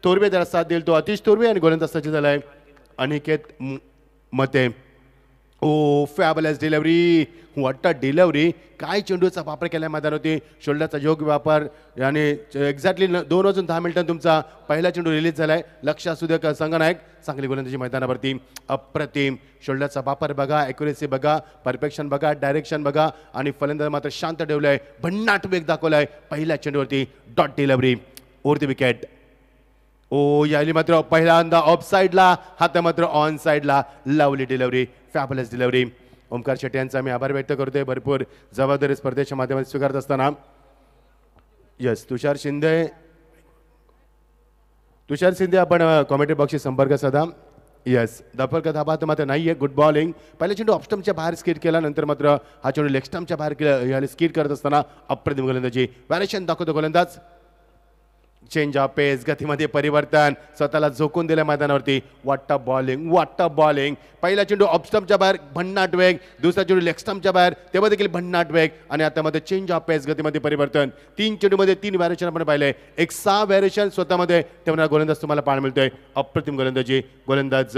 थोरवे, त्याला साथ देईल तो अतिश थोरवे आणि गोलंदाज सज्ज झाला आहे अनिकेत मते. ओ फॅबलेस डिलेव्हरी, व्हॉट अ डिलेव्हरी. काय चेंडूचा वापर केला मैदानावरती, शोल्डरचा योग्य वापर आणि एक्झॅक्टली 2:10 तुमचा पहिला चेंडू रिलीज झाला आहे. लक्ष असू द्या संघनायक. चांगली गोलंदाजी मैदानावरती अप्रतिम. शोल्डरचा वापर बघा, ॲक्युरेसी बघा, परफेक्शन बघा, डायरेक्शन बघा आणि फलंदाज मात्र शांत ठेवलं आहे, भन्नाट वेग दाखवला आहे. पहिल्या चेंडूवरती dot delivery over the wicket. Oh याली मात्र पहिल्यांदा ऑफ साईडला, हात मात्र ऑन साईडला. Lovely delivery, fabulous delivery. Omkar Shetty यांचा आम्ही आभार व्यक्त करतोय भरपूर जबाबदारी स्पर्धेच्या माध्यमातून स्वीकारत असताना. यस तुषार शिंदे आपण कॉमेंट्री बॉक्सशी संपर्क साधा. यस दफर धाबा तर मात्र नाही आहे. Good bowling. पहिला चेंडू ऑफस्टमच्या बाहेर स्किड केला, नंतर मात्र हा चेंडू लेग स्टम्पच्या बाहेर स्किड करत असताना अप्रतिम गोलंदाजी. व्हॅरिएशन दाखवतो गोलंदाज. चेंज ऑफ पेस, गतीमध्ये परिवर्तन, स्वतःला झोकून दिल्या मैदानावरती. What a bowling. पहिला चेंडू ऑफस्टम्पच्या बाहेर भन्नाट वेग, दुसरा चेंडू लेग स्टम्पच्या बाहेर तेव्हा देखील भन्नाट वेग आणि आता मध्ये चेंज ऑफ पेस, गतीमध्ये परिवर्तन. 3 चेंडूमध्ये 3 व्हॅरिएशन आपण पाहिले. एक 6 व्हॅरिएशन स्वतःमध्ये ठेवणारा गोलंदाज तुम्हाला पाहायला मिळतोय. अप्रतिम गोलंदाजी. गोलंदाज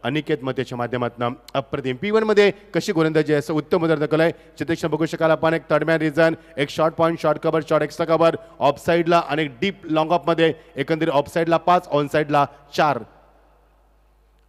अनिकेत मतेच्या माध्यमातून अप्रतिम. P1 मध्ये कशी गोलंदाजी असं उत्तम उदाहरण दाखवलं आहे. चित्रेक्षण बघू शकाल आपण. एक थर्ड मॅन रिझन, एक short point, short cover, short extra cover, of साईडला आणि एक डीप लॉंग ऑफ मध्ये एकंदरीत ऑफ साईडला 5, ऑन साईडला 4.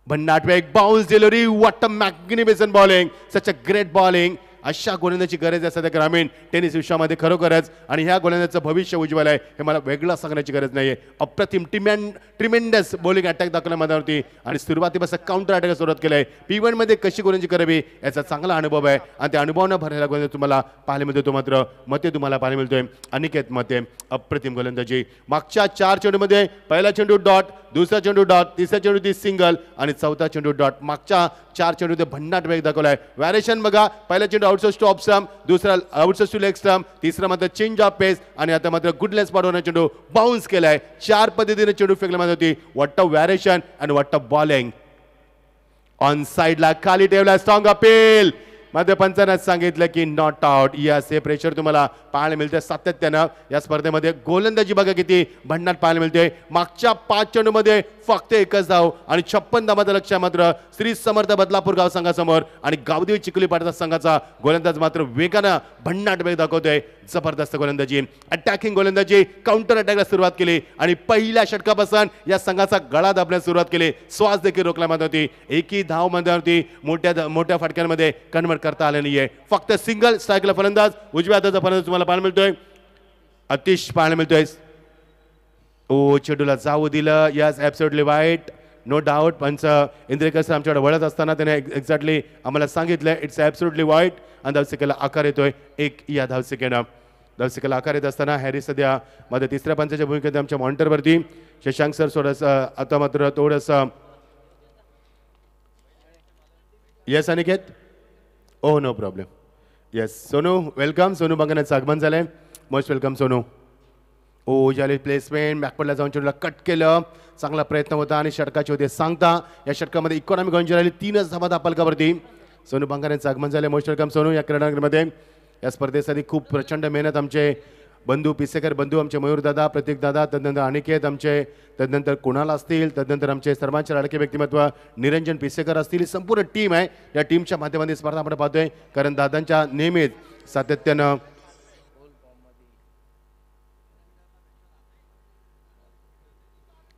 भन्नाट वेग, bounce delivery. What a magnificent bowling, such a great bowling. अशा गोलंदाजी गरज आहे सध्या ग्रामीण टेनिस विश्वामध्ये खरोखरच आणि ह्या गोलंदाजाचं भविष्य उज्ज्वल आहे हे मला वेगळं सांगण्याची गरज नाही आहे. अप्रतिम ट्रिमेंडस बॉलिंग अटॅक दाखवला मैदानावरती आणि सुरुवातीपासून काउंटर अटॅक सुरुवात केलं आहे. P1 मध्ये कशी गोलंदाजी करावी याचा चांगला अनुभव आहे आणि त्या अनुभवानं भरलेला गोलंदाज तुम्हाला पाहायला मिळतो. तो मात्र मते तुम्हाला पाहायला मिळतोय अनिकेत मते. अप्रतिम गोलंदाजी. मागच्या 4 चेंडूमध्ये पहिला चेंडू डॉट, दुसरा चेंडू डॉट, तिसरा चेंडू ती सिंगल आणि चौथा चेंडू डॉट. मागच्या 4 चेंडूमध्ये भन्नाट वेग दाखवलाय. व्हॅरिएशन बघा. पहिला चेंडू आउटसोर्स टू ऑफ स्टंप, दुसरा आउटसोर्स टू लेग स्टंप, तिसरा मात्र चेंज ऑफ पेस आणि आता मात्र गुडलेस स्पॉट होणार चेंडू बाउन्स केलाय. 4 पद्धतीने चेंडू फेकला मात्र होती. What a variation and what a bowling. On साइडला खाली ठेवला स्ट्रॉंग अपील. मध्ये पंचांना सांगितलं की नॉट आउट. यस, हे प्रेशर तुम्हाला पाहायला मिळते सातत्यानं या स्पर्धेमध्ये. गोलंदाजी बघा किती भन्नाट पाहायला मिळते. मागच्या 5 चेंडूमध्ये फक्त एकच धाव आणि 56 धावांचं लक्ष मात्र श्री समर्थ बदलापूर गाव संघासमोर. आणि गावदेवी चिखली पाटचा संघाचा गोलंदाज मात्र वेगानं भन्नाट वेग दाखवतोय. जबरदस्त गोलंदाजी, अटॅकिंग गोलंदाजी. काउंटर अटॅकला सुरुवात केली आणि पहिल्या षटकापासून या संघाचा गळा दाबण्यास सुरुवात केली. श्वास देखील रोखला मात्र होती. एकही धाव मध्ये होती. मोठ्या फटक्यांमध्ये कन्वर्ट करता आलं नाहीये. फक्त सिंगल स्ट्राईकला फलंदाज. उजव्या हाताचा फलंदाज तुम्हाला पाहायला मिळतोय. अतिश पाहायला मिळतोय. ओ, चेंडूला जाऊ दिलं. यस, ॲब्सोल्युटली वाईट, नो डाऊट. पंच इंद्रेकर सर आमच्याकडे वळत असताना त्याने एक्झॅक्टली आम्हाला सांगितलं इट्स ॲब्सोल्युटली वाईट. आणि धावसेकेला आकार येतोय 1 या धावसेकेनं. धावसेकेला आकार येत असताना हॅरी सध्या मध्ये तिसऱ्या पंचाच्या भूमिकेत आमच्या मॉनिटरवरती. शशांक सर थोडंसं आता मात्र थोडंसं. Yes Aniket, oh no problem. Yes Sonu, welcome. Sonu बंगाण्याचं आगमन झालंय. Most welcome Sonu. ओ, झाली प्लेसमेंट. बॅकवर्डला जाऊन चेंडूला कट केलं. चांगला प्रयत्न होता आणि षटकाचे होते सांगता. या षटकामध्ये इकॉनॉमिक गंजी राहिली. 3च धावा दापलकावरती. सोनू बंगाण्याचं आगमन झालं. मोस्ट वेलकम सोनू या क्रीडांगणामध्ये. या स्पर्धेसाठी खूप प्रचंड मेहनत आमचे बंधू पिसेकर बंधू, आमचे मयूरदादा, प्रतीकदादा, तदनंतर अनिकेत आमचे, तदनंतर कुणाल असतील, तदनंतर आमचे सर्वांचे लाडके व्यक्तिमत्व निरंजन पिसेकर असतील. ही संपूर्ण टीम आहे. या टीमच्या माध्यमातून स्पर्धा आपण पाहतोय. कारण दादांच्या नेहमीच सातत्यानं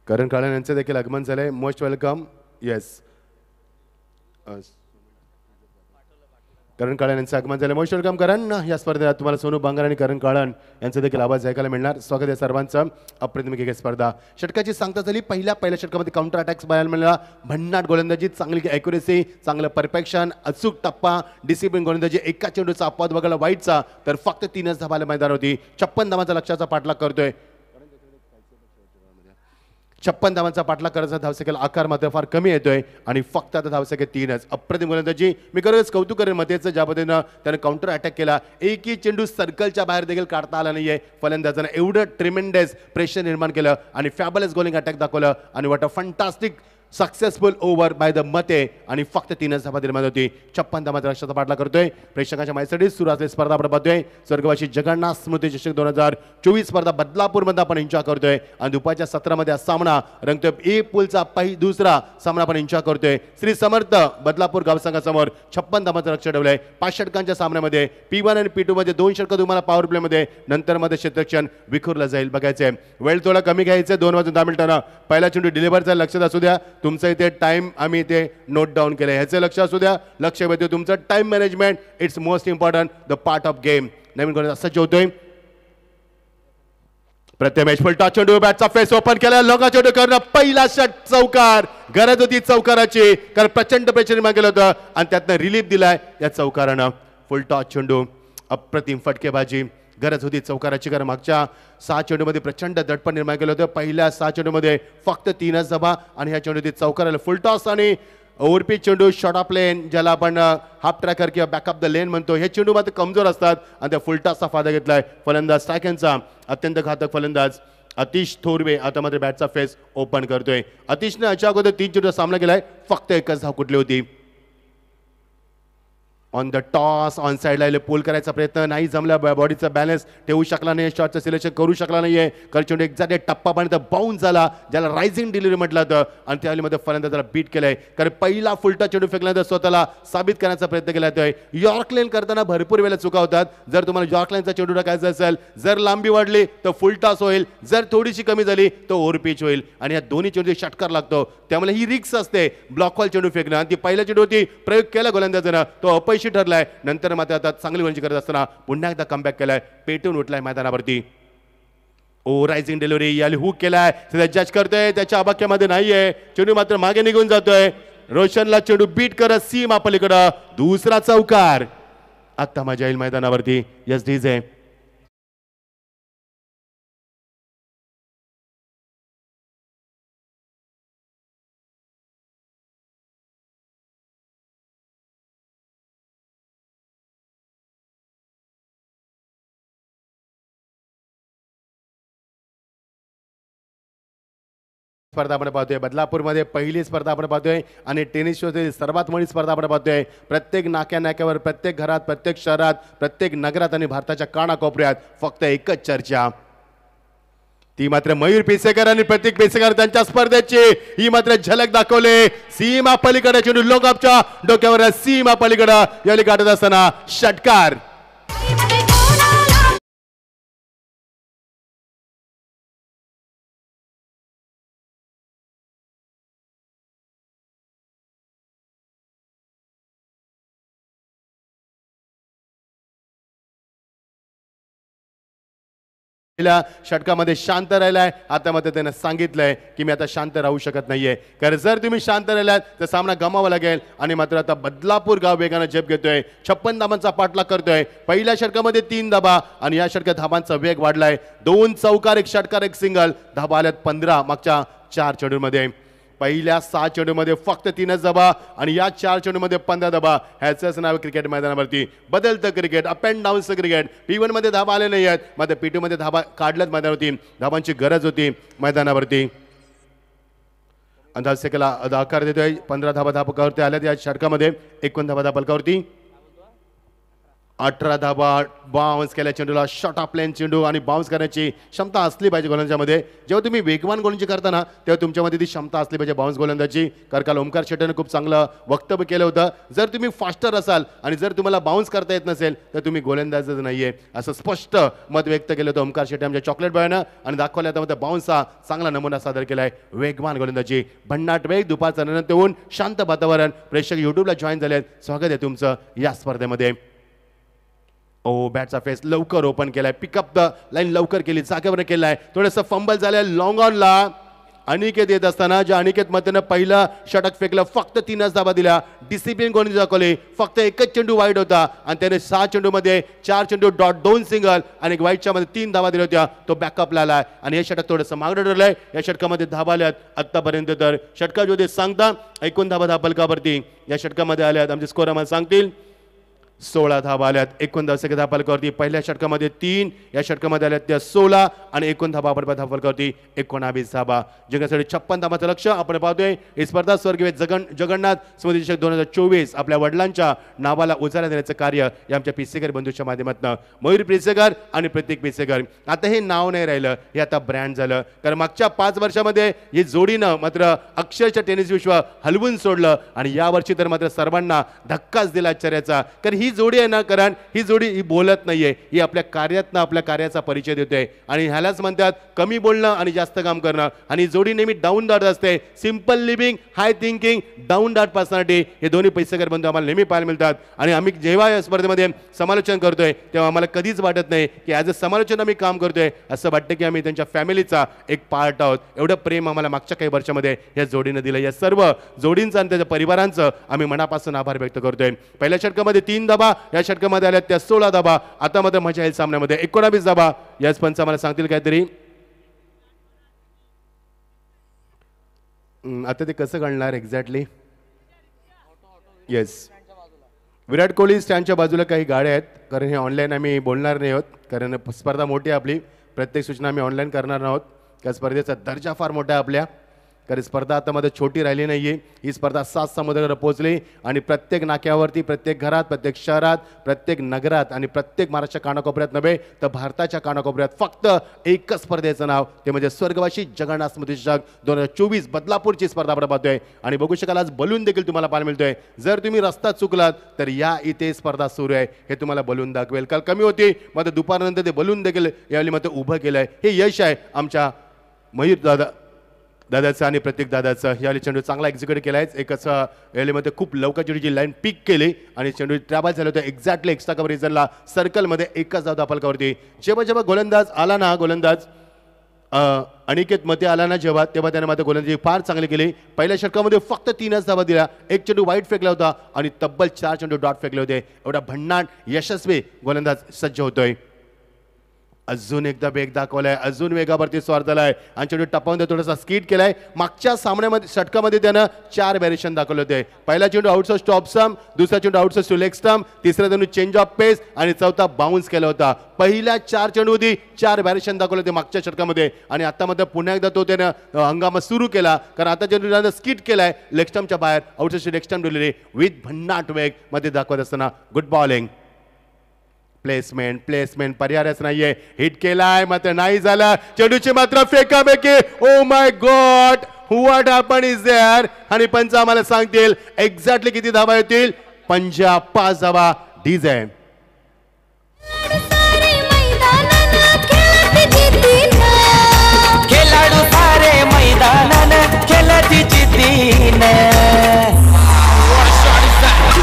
करण काळन यांचं देखील आगमन झालंय. Most welcome. येस, करण काळन यांचं आगमन झालं. मोस्ट वेलकम करण. या स्पर्धेत तुम्हाला सोनू बांगर आणि करण काळन यांचा देखील आवाज ऐकायला मिळणार. स्वागत आहे सर्वांचं. अप्रतिम क्रिकेट स्पर्धा. षटकाची सांगता झाली. पहिल्या षटकामध्ये काउंटर अटॅक्स पाहायला मिळाला. भन्नाट गोलंदाजी, चांगली ॲक्युरेसी, चांगलं परफेक्शन, अचूक टप्पा, डिसिप्लिन गोलंदाजी. एका चेंडूचा अपवाद बघायला वाईटचा तर फक्त 3च धावाला मैदान होती. 56 धावांचा लक्ष्याचा पाठलाग करतोय. 56 धावांचा पाठलाग करायचा. धावसंख्येला आकार मात्र फार कमी येतोय आणि फक्त आता धावसंख्या 3च. अप्रतिम गोलंदाजी. मी खरंच कौतुक करेन मतेचं, ज्या पद्धतीनं त्याने काउंटर अटॅक केला. एकही चेंडू सर्कलच्या बाहेर देखील काढता आला नाहीये. फलंदाजानं एवढं ट्रिमेंडस प्रेशर निर्माण केलं आणि फॅबलस बॉलिंग अटॅक दाखवलं. आणि what a fantastic successful over by the मते. आणि फक्त 3च धावा निर्माण होती. 56 धावांचा लक्ष्याचा पाठलाग करतोय. प्रेक्षकांच्या माहितीसाठी सुरू असलेली स्पर्धा आपण पाहतोय. स्वर्गवासी जगन्नाथ स्मृती चषक 2024 स्पर्धा बदलापूरमध्ये आपण एन्जॉय करतोय. आणि दुपारच्या सत्रामध्ये हा सामना रंगतोय. ए पूलचा दुसरा सामना आपण एन्जॉय करतोय. श्री समर्थ बदलापूर गावसंघासमोर 56 धावांचं लक्ष ठेवलंय. 5 षटकांच्या सामन्यामध्ये P1 आणि P2 मध्ये 2 षटकं तुम्हाला पॉवर प्ले मध्ये, नंतर मध्ये क्षेत्ररक्षण विखुरलं जाईल. बघायचंय. वेळ थोडा कमी घ्यायचं. 2 वाजून 10 मिनिटांना पहिला चेंडू डिलिव्हरचा लक्षात असू द्या. तुमचं इथे टाइम आम्ही इथे नोट डाऊन केलंय. ह्याचे लक्ष असू द्या. लक्ष ठेवा तुमचं time management. It's most important, the part of game. नवीन कोणी असं जेवतोय. प्रथमेश फुलटा चेंडू, बॅटचा फेस ओपन केला. लोका चेंडू करणं. पहिला षट चौकार. गरज होती चौकाराची, कारण प्रचंड प्रेशर निर्माण केलं होतं आणि त्यातनं रिलीफ दिलाय या चौकारानं. फुलटा चेंडू, अप्रतिम फटकेबाजी. गरज होती चौकाराची, कारण मागच्या 6 चेंडूमध्ये प्रचंड दडपण निर्माण केलं होतं. पहिल्या 6 चेंडूमध्ये फक्त 3च धावा आणि ह्या चेंडूमध्ये चौकाराला फुल टॉस आणि ओव्हरपिच चेंडू, शॉर्ट ऑफ लेन, ज्याला आपण हाफ ट्रॅकर किंवा बॅकअप द लेन म्हणतो, हे चेंडू मात्र कमजोर असतात आणि त्या फुल टॉसचा फायदा घेतलाय फलंदाज स्ट्रायकनचा. अत्यंत घातक फलंदाज अतिश थोरवे आता मात्र बॅटचा फेस ओपन करतोय. अतिशने याच्या अगोदर 3 चेंडूचा सामना केलाय. फक्त एकच धाव कुठली होती. ऑन द टॉस ऑन साईडला पूल करायचा प्रयत्न नाही जमला. बॉडीचा बॅलन्स ठेवू शकला नाही. शॉटचं सिलेक्शन करू शकला नाहीये. करचेंडू एक्झॅक्ट टप्पा पण बाउन्स झाला, ज्याला रायझिंग डिलिव्हरी म्हटलं होतं आणि त्यामध्ये फलंदाजाला बीट केलंय. कारण पहिला फुलटा चेंडू फेकल्यानंतर स्वतःला साबित करण्याचा प्रयत्न केला जातोय. यॉर्क लेन करताना भरपूर वेळेला चुका होतात. जर तुम्हाला यॉर्क लेनचा चेंडू टाकायचा असेल, जर लांबी वाढली तर फुल टॉस होईल, जर थोडीशी कमी झाली तर ओव्हर पिच होईल आणि या दोन्ही चेंडू षटकार लागतो. त्यामुळे ही रिक्स असते ब्लॉक बॉल चेंडू फेकणं. आणि ती पहिल्या चेंडू होती, प्रयोग केला गोलंदाजानं, तो अपयशी ठरलाय. नंतर मात्र आता चांगली गोलंदाजी करत असताना पुन्हा एकदा कमबॅक केलाय. पेटून उठलाय मैदानावरती. ओ रायझिंग डिलिव्हरी, याला हुक केलाय. जज करतोय, त्याच्या अबाक्यामध्ये नाहीये. चेंडू मात्र मागे निघून जातोय. रोशनला चेंडू बीट करत सीमा पलीकडं दुसरा चौकार. आता मजा येईल मैदानावरती. Yes DJ. स्पर्धा आपण पाहतोय बदलापूरमध्ये पहिली स्पर्धा आपण पाहतोय आणि टेनिस शोची सर्वात मोठी स्पर्धा आपण पाहतोय. प्रत्येक नाक्यावर प्रत्येक घरात प्रत्येक शहरात प्रत्येक नगरात आणि भारताच्या कानाकोपऱ्यात फक्त एकच चर्चा, ती मात्र मयूर पिसेकर आणि प्रतीक पिसेकर त्यांच्या स्पर्धेची ही मात्र झलक दाखवले. सीमा पलीकडे चेंडू लोकअपच्या डोक्यावर सीमा पलीकडे याली गाठत असताना षटकार. षटकामध्ये शांत राहिलाय. आता मात्र त्यानं सांगितलंय की मी आता शांत राहू शकत नाहीये, कारण जर तुम्ही शांत राहिलात तर सामना गमावा लागेल. आणि मात्र आता बदलापूर गाव वेगानं झेप घेतोय, 56 धाबांचा पाठलाग करतोय. पहिल्या षटकामध्ये 3 धाबा आणि या षटकात धाबांचा वेग वाढलाय. 2 चौकार 1 षटकार 1 सिंगल. धाबा आल्यात 15 मागच्या 4 चेंडूमध्ये. पहिल्या 6 चेंडूमध्ये फक्त 3च धाबा आणि या 4 चेंडूमध्ये 15 धाबा. ह्याचंच नाव क्रिकेट मैदानावरती बदलतं क्रिकेट, अप अँड डाऊनचं क्रिकेट. P1 मध्ये धाबा आले नाही आहेत, मात्र P2 मध्ये धाबा काढल्यात मैदानावरती. धाबांची गरज होती मैदानावरती. अंदाज सेकला आकार देतोय. 15 धाबा पलकावरती आल्यात या षटकामध्ये. 49 धाबा पलकावरती. 18 धाबा बाउन्स केल्या चेंडूला. शॉर्ट ऑफ प्लेन चेंडू आणि बाउन्स करण्याची क्षमता असली पाहिजे गोलंदाजामध्ये. जेव्हा तुम्ही वेगवान गोलंदाजी करताना तेव्हा तुमच्यामध्ये ती क्षमता असली पाहिजे बाउन्स गोलंदाजी. कारण काल ओमकार शेट्टीने खूप चांगलं वक्तव्य केलं होतं, जर तुम्ही फास्टर असाल आणि जर तुम्हाला बाउन्स करता येत नसेल तर तुम्ही गोलंदाजच नाहीये, असं स्पष्ट मत व्यक्त केलं होतं ओमकार शेट्टी आमच्या चॉकलेट बॉयनं. आणि दाखवल्या आता बाउन्सचा चांगला नमुना सादर केलाय. वेगवान गोलंदाजी, भन्नाट वेग, दुपारचा नंतर होऊन शांत वातावरण. प्रेक्षक युट्यूबला जॉईन झालेत, स्वागत आहे तुमचं या स्पर्धेमध्ये. बॅटचा फेस लवकर ओपन केलाय, पिकअप द लाईन लवकर केली, जागेवर केलाय. थोडंसं फंबल झालंय लॉंग ऑनला. अनिकेत येत असताना ज्या अनिकेत मतेनं पहिलं षटक फेकलं, फक्त 3च धाबा दिल्या. डिसिप्लिन कोणी दाखवले, फक्त एकच चेंडू वाईट होता आणि त्याने 6 चेंडूमध्ये 4 चेंडू डॉट 2 सिंगल आणि एक वाईटच्या मध्ये 3 धाबा दिल्या होत्या. तो बॅकअपला आलाय आणि हे षटक थोडंसं मागं ठरलंय. या षटकामध्ये धाबा आल्यात आतापर्यंत तर षटका जो सांगता 49 धाबा पलकावरती या षटकामध्ये आल्यात. आमचे स्कोर आम्हाला सांगतील. 16 धाबा आल्यात 49 धाबा पलकावरती. पहिल्या षटकामध्ये 3, या षटकामध्ये आल्यात त्या 16 आणि 51 धाबा पलकावरती 19 धाबा. जिंकण्यासाठी 56 धाबाचं लक्ष आपण पाहतोय. ही स्पर्धा स्वर्गीय जगन्नाथ स्मृती चषक 2024 आपल्या वडिलांच्या नावाला उजाळा देण्याचं कार्य या आमच्या पिसेकर बंधूच्या माध्यमातून मयूर पिसेकर आणि प्रतीक पिसेकर. आता हे नाव नाही राहिलं, हे आता ब्रँड झालं. कारण मागच्या 5 वर्षामध्ये ही जोडीनं मात्र अक्षरशः टेनिस विश्व हलवून सोडलं आणि यावर्षी तर मात्र सर्वांना धक्काच दिला आश्चर्याचा. कारण ही जोडी आहे ना, कारण ही जोडी ही बोलत नाहीये, ही आपल्या कार्यातनं आपल्या कार्याचा परिचय देतोय. आणि ह्यालाच म्हणतात कमी बोलणं आणि जास्त काम करणं. आणि जोडी नेहमी डाऊन डार्ट असते. सिंपल लिव्हिंग, हाय थिंकिंग, डाऊन डार्ट पर्सनॅलिटी, हे दोन्ही पैसेकर बंधू आम्हाला नेहमी पाहायला मिळतात. आणि आम्ही जेव्हा या स्पर्धेमध्ये समालोचन करतोय तेव्हा आम्हाला कधीच वाटत नाही की ॲज अ समालोचन आम्ही काम करतोय. असं वाटतं की आम्ही त्यांच्या फॅमिलीचा एक पार्ट आहोत. एवढं प्रेम आम्हाला मागच्या काही वर्षामध्ये या जोडीनं दिलं. या सर्व जोडींचं आणि त्याच्या परिवारांचं आम्ही मनापासून आभार व्यक्त करतोय. पहिल्या षटकामध्ये 3 धाबा, या षटकामध्ये आल्या त्या 16 धाबा. आता मात्र मजा येईल सामन्यामध्ये. 19 धाबा याच पंच आम्हाला सांगतील काहीतरी. आता ते कसं कळणार एक्झॅक्टली. येस, विराट कोहली स्टँडच्या बाजूला काही गाड्या आहेत, कारण हे ऑनलाईन आम्ही बोलणार नाही आहोत, कारण स्पर्धा मोठी आहे आपली. प्रत्येक सूचना आम्ही ऑनलाईन करणार आहोत. त्या स्पर्धेचा दर्जा फार मोठा आहे आपल्या, कारण स्पर्धा आता मध्ये छोटी राहिली नाहीये. ही स्पर्धा 7 समुद्रावर पोहोचली आणि प्रत्येक नाक्यावरती, प्रत्येक घरात, प्रत्येक शहरात, प्रत्येक नगरात आणि प्रत्येक महाराष्ट्र कानाकोपऱ्यात नव्हे तर भारताच्या कानाकोपऱ्यात फक्त एकच स्पर्धेचं नाव, ते म्हणजे स्वर्गवासी जगन्नाथ स्मृती चषक 2024 बदलापूरची स्पर्धा आपण पाहतोय. आणि बघू शकाल आज बलून देखील तुम्हाला पाहायला मिळतोय. जर तुम्ही रस्ता चुकलात तर या इथे स्पर्धा सुरू आहे, हे तुम्हाला बलून दाखवेल. काल कमी होती, मात्र दुपारनंतर ते बलून देखील यावेळी मात्र उभं केलंय. हे यश आहे आमच्या मयूर दादाचं आणि प्रतीक दादाचं. यावेळी चेंडू चांगला एक्झिक्यूट केलाय. एकच यावेळीमध्ये खूप लवकर चेंडूची लाईन पिक केली आणि चेंडू ट्रॅबल झालं होतं एक्झॅक्टली एक्स्ट्रा कव्हर रिझनला सर्कलमध्ये. एकच धाव पलकावरती. जेव्हा गोलंदाज आला ना, गोलंदाज अनिकेत मते आला ना जेव्हा, तेव्हा त्याने मात्र गोलंदाजी फार चांगली केली. पहिल्या षटकामध्ये फक्त 3च धावा दिल्या. एक चेंडू वाईट फेकला होता आणि तब्बल 4 चेंडू डॉट फेकले होते. एवढा भन्नाट यशस्वी गोलंदाज सज्ज होतोय. अजून एकदा वेग दाखवलाय, अजून वेगावरती स्वार झालाय आणि चेंडू टपावून थोडासा स्कीट केलाय. मागच्या सामन्यामध्ये षटकामध्ये त्यानं 4 व्हेरिएशन दाखवले होते. पहिला चेंडू आउटचा स्टॉप स्टंप, दुसरा चेंडू आउटचा टू लेग स्टंप, तिसरा चेंडू चेंज ऑफ पेस आणि चौथा बाउन्स केला होता. पहिल्या 4 चेंडूमध्ये 4 व्हेरिएशन दाखवले होते मागच्या षटकामध्ये आणि आता मध्ये पुन्हा एकदा तो त्यानं हंगामा सुरू केला. कारण आता चेंडू स्कीट केलाय लेग स्टंपच्या बाहेर, आउटचा लेग स्टंप दिलेली विथ भन्नाट वेग मध्ये दाखवत असताना गुड बॉलिंग. प्लेसमेंट पर्यायच नाहीये. हिट केलाय मात्र नाही झाला. चेंडूची मात्र फेकाफेकी. Oh my god, what happen is there. आणि पंच आम्हाला सांगतील एक्झॅक्टली किती धावा येतील. 5 धावा डीजे. खेळाडू सारे मैदानानं खेळती जिद्दीन.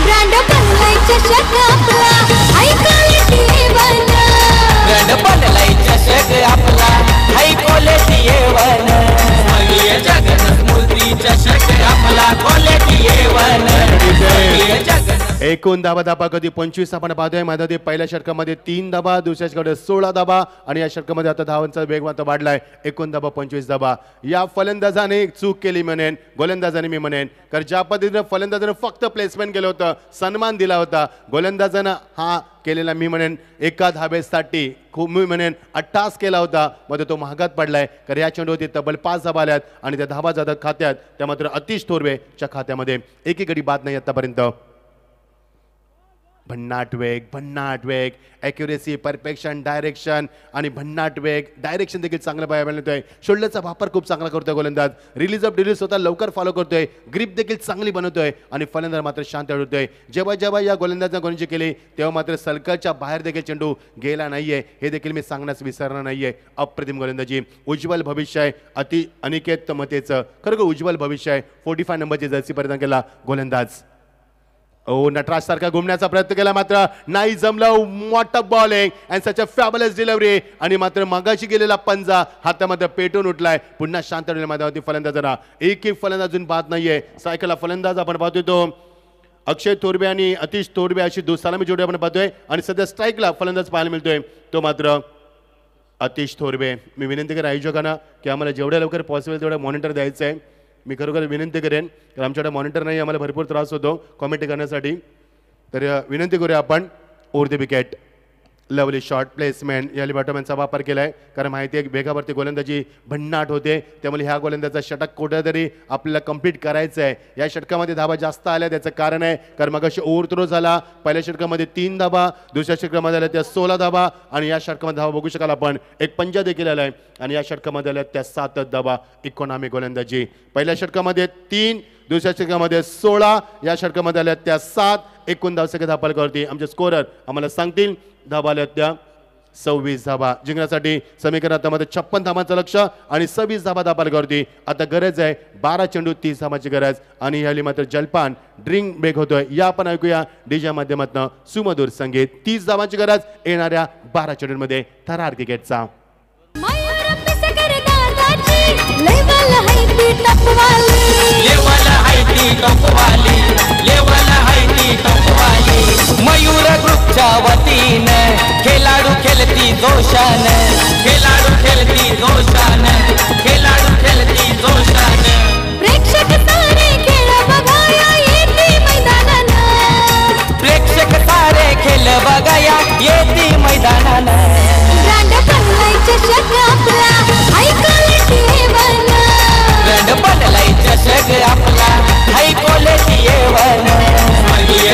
ब्रँड बनलाय चषक आपला, हाय क्वालिटी A1. ब्रँड बनलाय चषक आपला, हाय क्वालिटी A1. स्वर्गीय जगन्नाथ मूर्ती चषक आपला, क्वालिटी A1. स्वर्गीय जगन्नाथ. एकूण धावा कधी 25 आपण पाहतोय. माझ्या पहिल्या षटकामध्ये 3 धावा, दुसऱ्या षटकामध्ये 16 धावा आणि या षटकामध्ये आता धावांचा वेग मात्र वाढलाय. एकूण धावा 25 धावा. या फलंदाजाने चूक केली म्हणेन, गोलंदाजाने मी म्हणेन. कारण ज्या पद्धतीने फलंदाजाने फक्त प्लेसमेंट केलं होतं, सन्मान दिला होता, गोलंदाजानं हा केलेला मी म्हणेन एका धावेसाठी खूप मी म्हणेन अट्टास केला होता, मध्ये तो महागात पडलाय. कारण या चेंडूवरती तब्बल 5 धावा आल्यात आणि त्या धावा जातात खात्यात, त्या मात्र अतिश थोरवेच्या खात्यामध्ये. एकही गडी बाद नाही आतापर्यंत. भन्नाट वेग, ॲक्युरेसी, परफेक्शन, डायरेक्शन आणि भन्नाट वेग. डायरेक्शन देखील चांगलं पाहायला मिळतोय. शोल्डरचा वापर खूप चांगला करतोय गोलंदाज. रिलीज ऑफ डिलीज स्वतः लवकर फॉलो करतोय. ग्रिप देखील चांगली बनवतोय आणि फलंदाज मात्र शांत होतोय. जेव्हा या गोलंदाजानं गोलंदाजी केली तेव्हा मात्र सर्कलच्या बाहेर देखील चेंडू गेला नाहीये, हे देखील मी सांगण्यास विसरणार नाहीये. अप्रतिम गोलंदाजी. उज्ज्वल भविष्य आहे अनिकेत मतेचं. खरोखर उज्ज्वल भविष्य आहे. 45 नंबरची जर्सी परिधान केला गोलंदाज. नटराज सारखा घुमण्याचा प्रयत्न केला मात्र नाही जमलं. मोठा bowling and such a fabulous delivery आणि मात्र मगाशी गेलेला पंजा हातामध्ये पेटून उठलाय. पुन्हा शांत ठेवलेल्या मैदानावरती फलंदाजांना एकही फलंदाज अजून बाद नाहीये. सायकलला फलंदाज आपण पाहतोय तो अक्षय थोरबे आणि अतिश थोरबे अशी सलामी जोडी आपण पाहतोय आणि सध्या स्ट्राईकला फलंदाज पाहायला मिळतोय तो मात्र अतिश थोरबे. मी विनंती करेन आयोजकांना की आम्हाला जेवढ्या लवकर पॉसिबल तेवढं मॉनिटर द्यायचं आहे. मी खरोखर विनंती करेन कारण आमच्याकडे मॉनिटर नाही, आम्हाला भरपूर त्रास होतो कॉमेंट करण्यासाठी. तर विनंती करूया आपण over the wicket. Lovely shot placement या बॅट्समॅनचा वापर केला आहे कारण माहिती आहे वेगावरती गोलंदाजी भन्नाट होते, त्यामुळे ह्या गोलंदाजाचा षटक कुठेतरी आपल्याला कंप्लीट करायचं आहे. या षटकामध्ये धावा जास्त आल्या त्याचं कारण आहे कारण मग अशी ओव्हर थ्रो झाला. पहिल्या षटकामध्ये 3 धावा, दुसऱ्या षटकामध्ये आल्या त्या 16 धावा आणि या षटकामध्ये धावा बघू शकाल आपण एक पंजा देखील आलाय आणि या षटकामध्ये आल्या त्या 7 धावा. इकॉनॉमी गोलंदाजी. पहिल्या षटकामध्ये 3, दुसऱ्या षटकामध्ये 16, या षटकामध्ये आल्या त्या 7. एकूण धावसंख्या धापालकावरती आमचे स्कोरर आम्हाला सांगतील. धावा आल्या त्या 26 धावा. जिंकण्यासाठी समीकरणात 56 धावांचं लक्ष आणि 26 धावा धापालकावरती. आता गरज आहे 12 चेंडू 30 धावांची गरज आणि ह्याली मात्र जलपान ड्रिंक ब्रेक होतोय. या आपण ऐकूया डीजे माध्यमातून सुमधुर संगीत. 30 धावांची गरज येणाऱ्या 12 चेंडूंमध्ये थरार क्रिकेटचा. मयूर ग्रुपच्या वतीनं खेळाडू खेळती जोशान, खेळाडू खेळती जोशान, खेळाडू खेळती जोशान. प्रेक्षक सारे खेळ बघाया येती मैदानानं, प्रेक्षक सारे खेळ बघाया येती मैदानानं. ब्रँड बनलाय चषक आपला, हाय क्वालिटी A1. ब्रँड बनलाय चषक आपला, हाय क्वालिटी A1.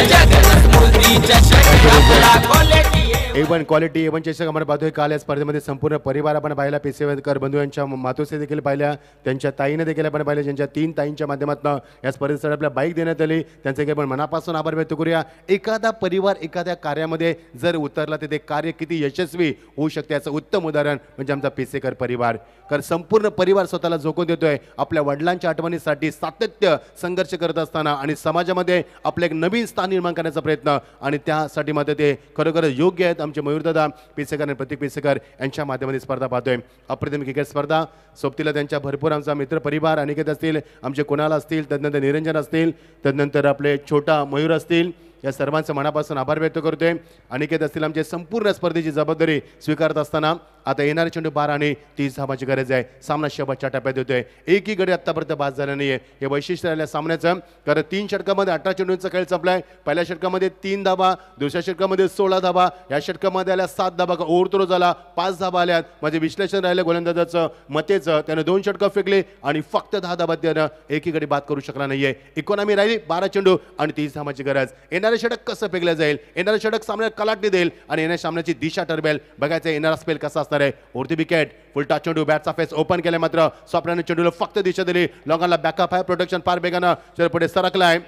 जगन्नाथ मूर्ती चषक आपला, क्वालिटी A1 क्वालिटी A1 चषक आपण पाहतोय. काल या स्पर्धेमध्ये संपूर्ण परिवार आपण पाहिला. पेशवेकर बंधू यांच्या मातोश्री देखील पाहिल्या, त्यांच्या ताईने देखील आपण पाहिल्या, ज्यांच्या 3 ताईंच्या माध्यमातून या स्पर्धेसाठी आपल्या बाईक देण्यात आली. त्यांचे आपण मनापासून आभार व्यक्त करूया. एखादा परिवार एखाद्या कार्यामध्ये जर उतरला तर ते कार्य किती यशस्वी होऊ शकते याचं उत्तम उदाहरण म्हणजे आमचा पेसेकर परिवार. कारण संपूर्ण परिवार स्वतःला झोकून देतोय आपल्या वडिलांच्या आठवणीसाठी सातत्य संघर्ष करत असताना आणि समाजामध्ये आपलं एक नवीन स्थान निर्माण करण्याचा प्रयत्न आणि त्यासाठी मात्र ते खरोखर योग्य आहेत. आमचे मयूरदादा पेसेकर आणि प्रतीक पेसेकर यांच्या माध्यमातून स्पर्धा पाहतोय. अप्रतिम क्रिकेट स्पर्धा सोबतीला त्यांच्या भरपूर आमचा मित्र परिवार अनिकेत असतील, आमचे कुणाल असतील, तदनंतर निरंजन असतील, तदनंतर आपले छोटा मयूर असतील या सर्वांचं मनापासून आभार व्यक्त करतोय. अनिकेत असतील आमचे संपूर्ण स्पर्धेची जबाबदारी स्वीकारत असताना आता येणारे चेंडू 12 आणि 30 धावांची गरज आहे. सामना शेवटच्या टप्प्यात होतोय. एकही गडी आतापर्यंत बाद झाला नाहीये. हे वैशिष्ट्य राहिल्या सामन्याचं, कारण 3 षटकामध्ये 18 चेंडूंचा खेळ संपलाय. पहिल्या षटकामध्ये 3 धावा, दुसऱ्या षटकामध्ये 16 धावा, या षटकामध्ये आल्या 7 धावा, ओव्हरथ्रो झाला 5 धावा आल्यात. म्हणजे विश्लेषण राहिलं गोलंदाजाचं मतेचं, त्यानं 2 षटकं फेकले आणि फक्त 10 धावा त्यानं एकही गडी बाद करू शकला नाहीये. इकॉनॉमी राहिली 12 चेंडू आणि 30 धावांची गरज. येणारे षटक कसं फेकलं जाईल, येणारे षटक सामन्यात कलाटणी देईल आणि येणाऱ्या सामन्याची दिशा ठरवेल. बघायचं येणारा स्पेल कसा असणार आहे. वरती विकेट, फुलटा चेंडू, बॅटचा फेस ओपन केलाय, मात्र स्वप्नाने चेंडूला फक्त दिशा दिली. लॉंगाला बॅकअप आहे, प्रोटेक्शन फार वेगानं चेंडू पुढे सरकलाय.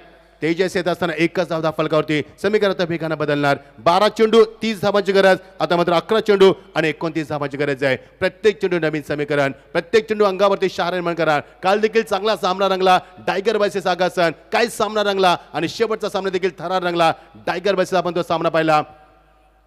तेजस येत असताना एकच धाव फलकावरती. समीकरण वेगानं बदलणार. 12 चेंडू 30 धावांची गरज, आता मात्र 11 चेंडू आणि 29 धावांची गरज आहे. प्रत्येक चेंडू नवीन समीकरण, प्रत्येक चेंडू अंगावरती शहार निर्माण करा. काल देखील चांगला सामना रंगला टायगर वर्सेस आगासन, काय सामना रंगला आणि शेवटचा सामना देखील थरार रंगला. टायगर वर्सेस आपण तो सामना पाहिला.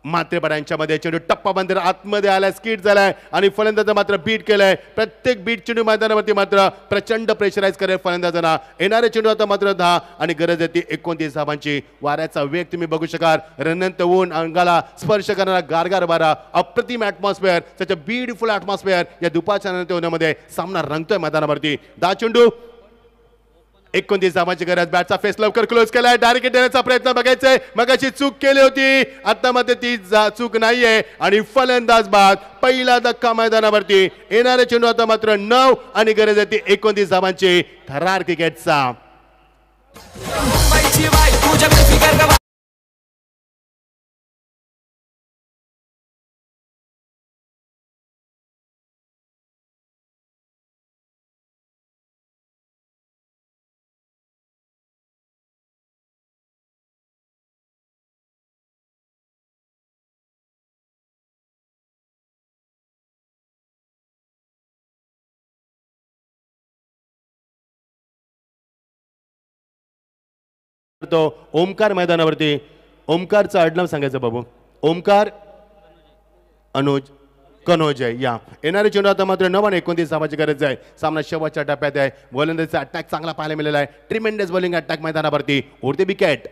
मात्र बऱ्यांच्यामध्ये चेंडू टप्पा बंदर आतमध्ये आलाय, स्किट झालाय आणि फलंदाज मात्र बीट केलाय. प्रत्येक बीट चेंडू मैदानावरती मात्र प्रचंड प्रेशराईज करेल फलंदाजांना. येणारे चेंडू आता मात्र 10 आणि गरज येते 29 धावांची. वाऱ्याचा वेग तुम्ही बघू शकाल. रनंत ऊन, अंगाला स्पर्श करणारा गारगार वारा, अप्रतिम ॲटमॉस्फिअर, त्याचं ब्युटिफुल ॲटमॉस्फिअर या दुपारच्या नंतर होण्यामध्ये सामना रंगतोय मैदानावरती. 10 चेंडू 29 धावांची गरज. बॅटचा फेस लवकर क्लोज केलाय. डायरेक्ट देण्याचा प्रयत्न बघायचाय. मगाशी चूक केली होती, आता मध्ये ती चूक नाहीये आणि फलंदाज बाद. पहिला धक्का मैदानावरती. येणारे चेंडू आता मात्र 9 आणि गरज आहे 29 धावांची. थरार क्रिकेटचा तो ओमकार मैदानावरती. ओमकारचं आडनाव सांगायचं बाबू. ओमकार अनुज कनोज आहे. या येणारे चेंडू आता मात्र 9 आणि 29 धावांची गरज आहे. सामना शेवटच्या टप्प्यात आहे. गोलंदाजीचा अटॅक चांगला पाहायला मिळाला आहे. ट्रिमेंडस बॉलिंग अटॅक मैदानावरती. उरते विकेट.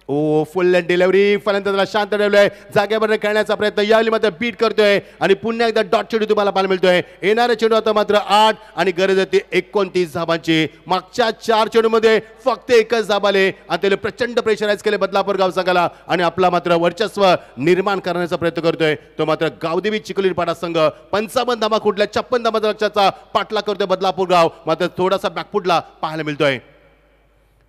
ओ फुल डिलिव्हरी. फलंदाजाला शांत ठेवलंय. जागेवर खेळण्याचा प्रयत्न, यावेळी मात्र बीट करतोय आणि पुन्हा एकदा डॉट चेंडू तुम्हाला पाहायला मिळतोय. येणारे चेंडू आता मात्र 8 आणि गरज आहे 29 धावांची. मागच्या 4 चेंडूमध्ये फक्त एकच धाव आले आणि त्याला प्रचंड प्रेशराईज केले बदलापूर गाव संघाला आणि आपला मात्र वर्चस्व निर्माण करण्याचा प्रयत्न करतोय तो मात्र गावदेवी चिखली पाडा संघ. 55 धावा कुठल्या 56 धावांचा लक्षाचा पाठला करतोय बदलापूर गाव. मात्र थोडासा बॅकफुटला पाहायला मिळतोय.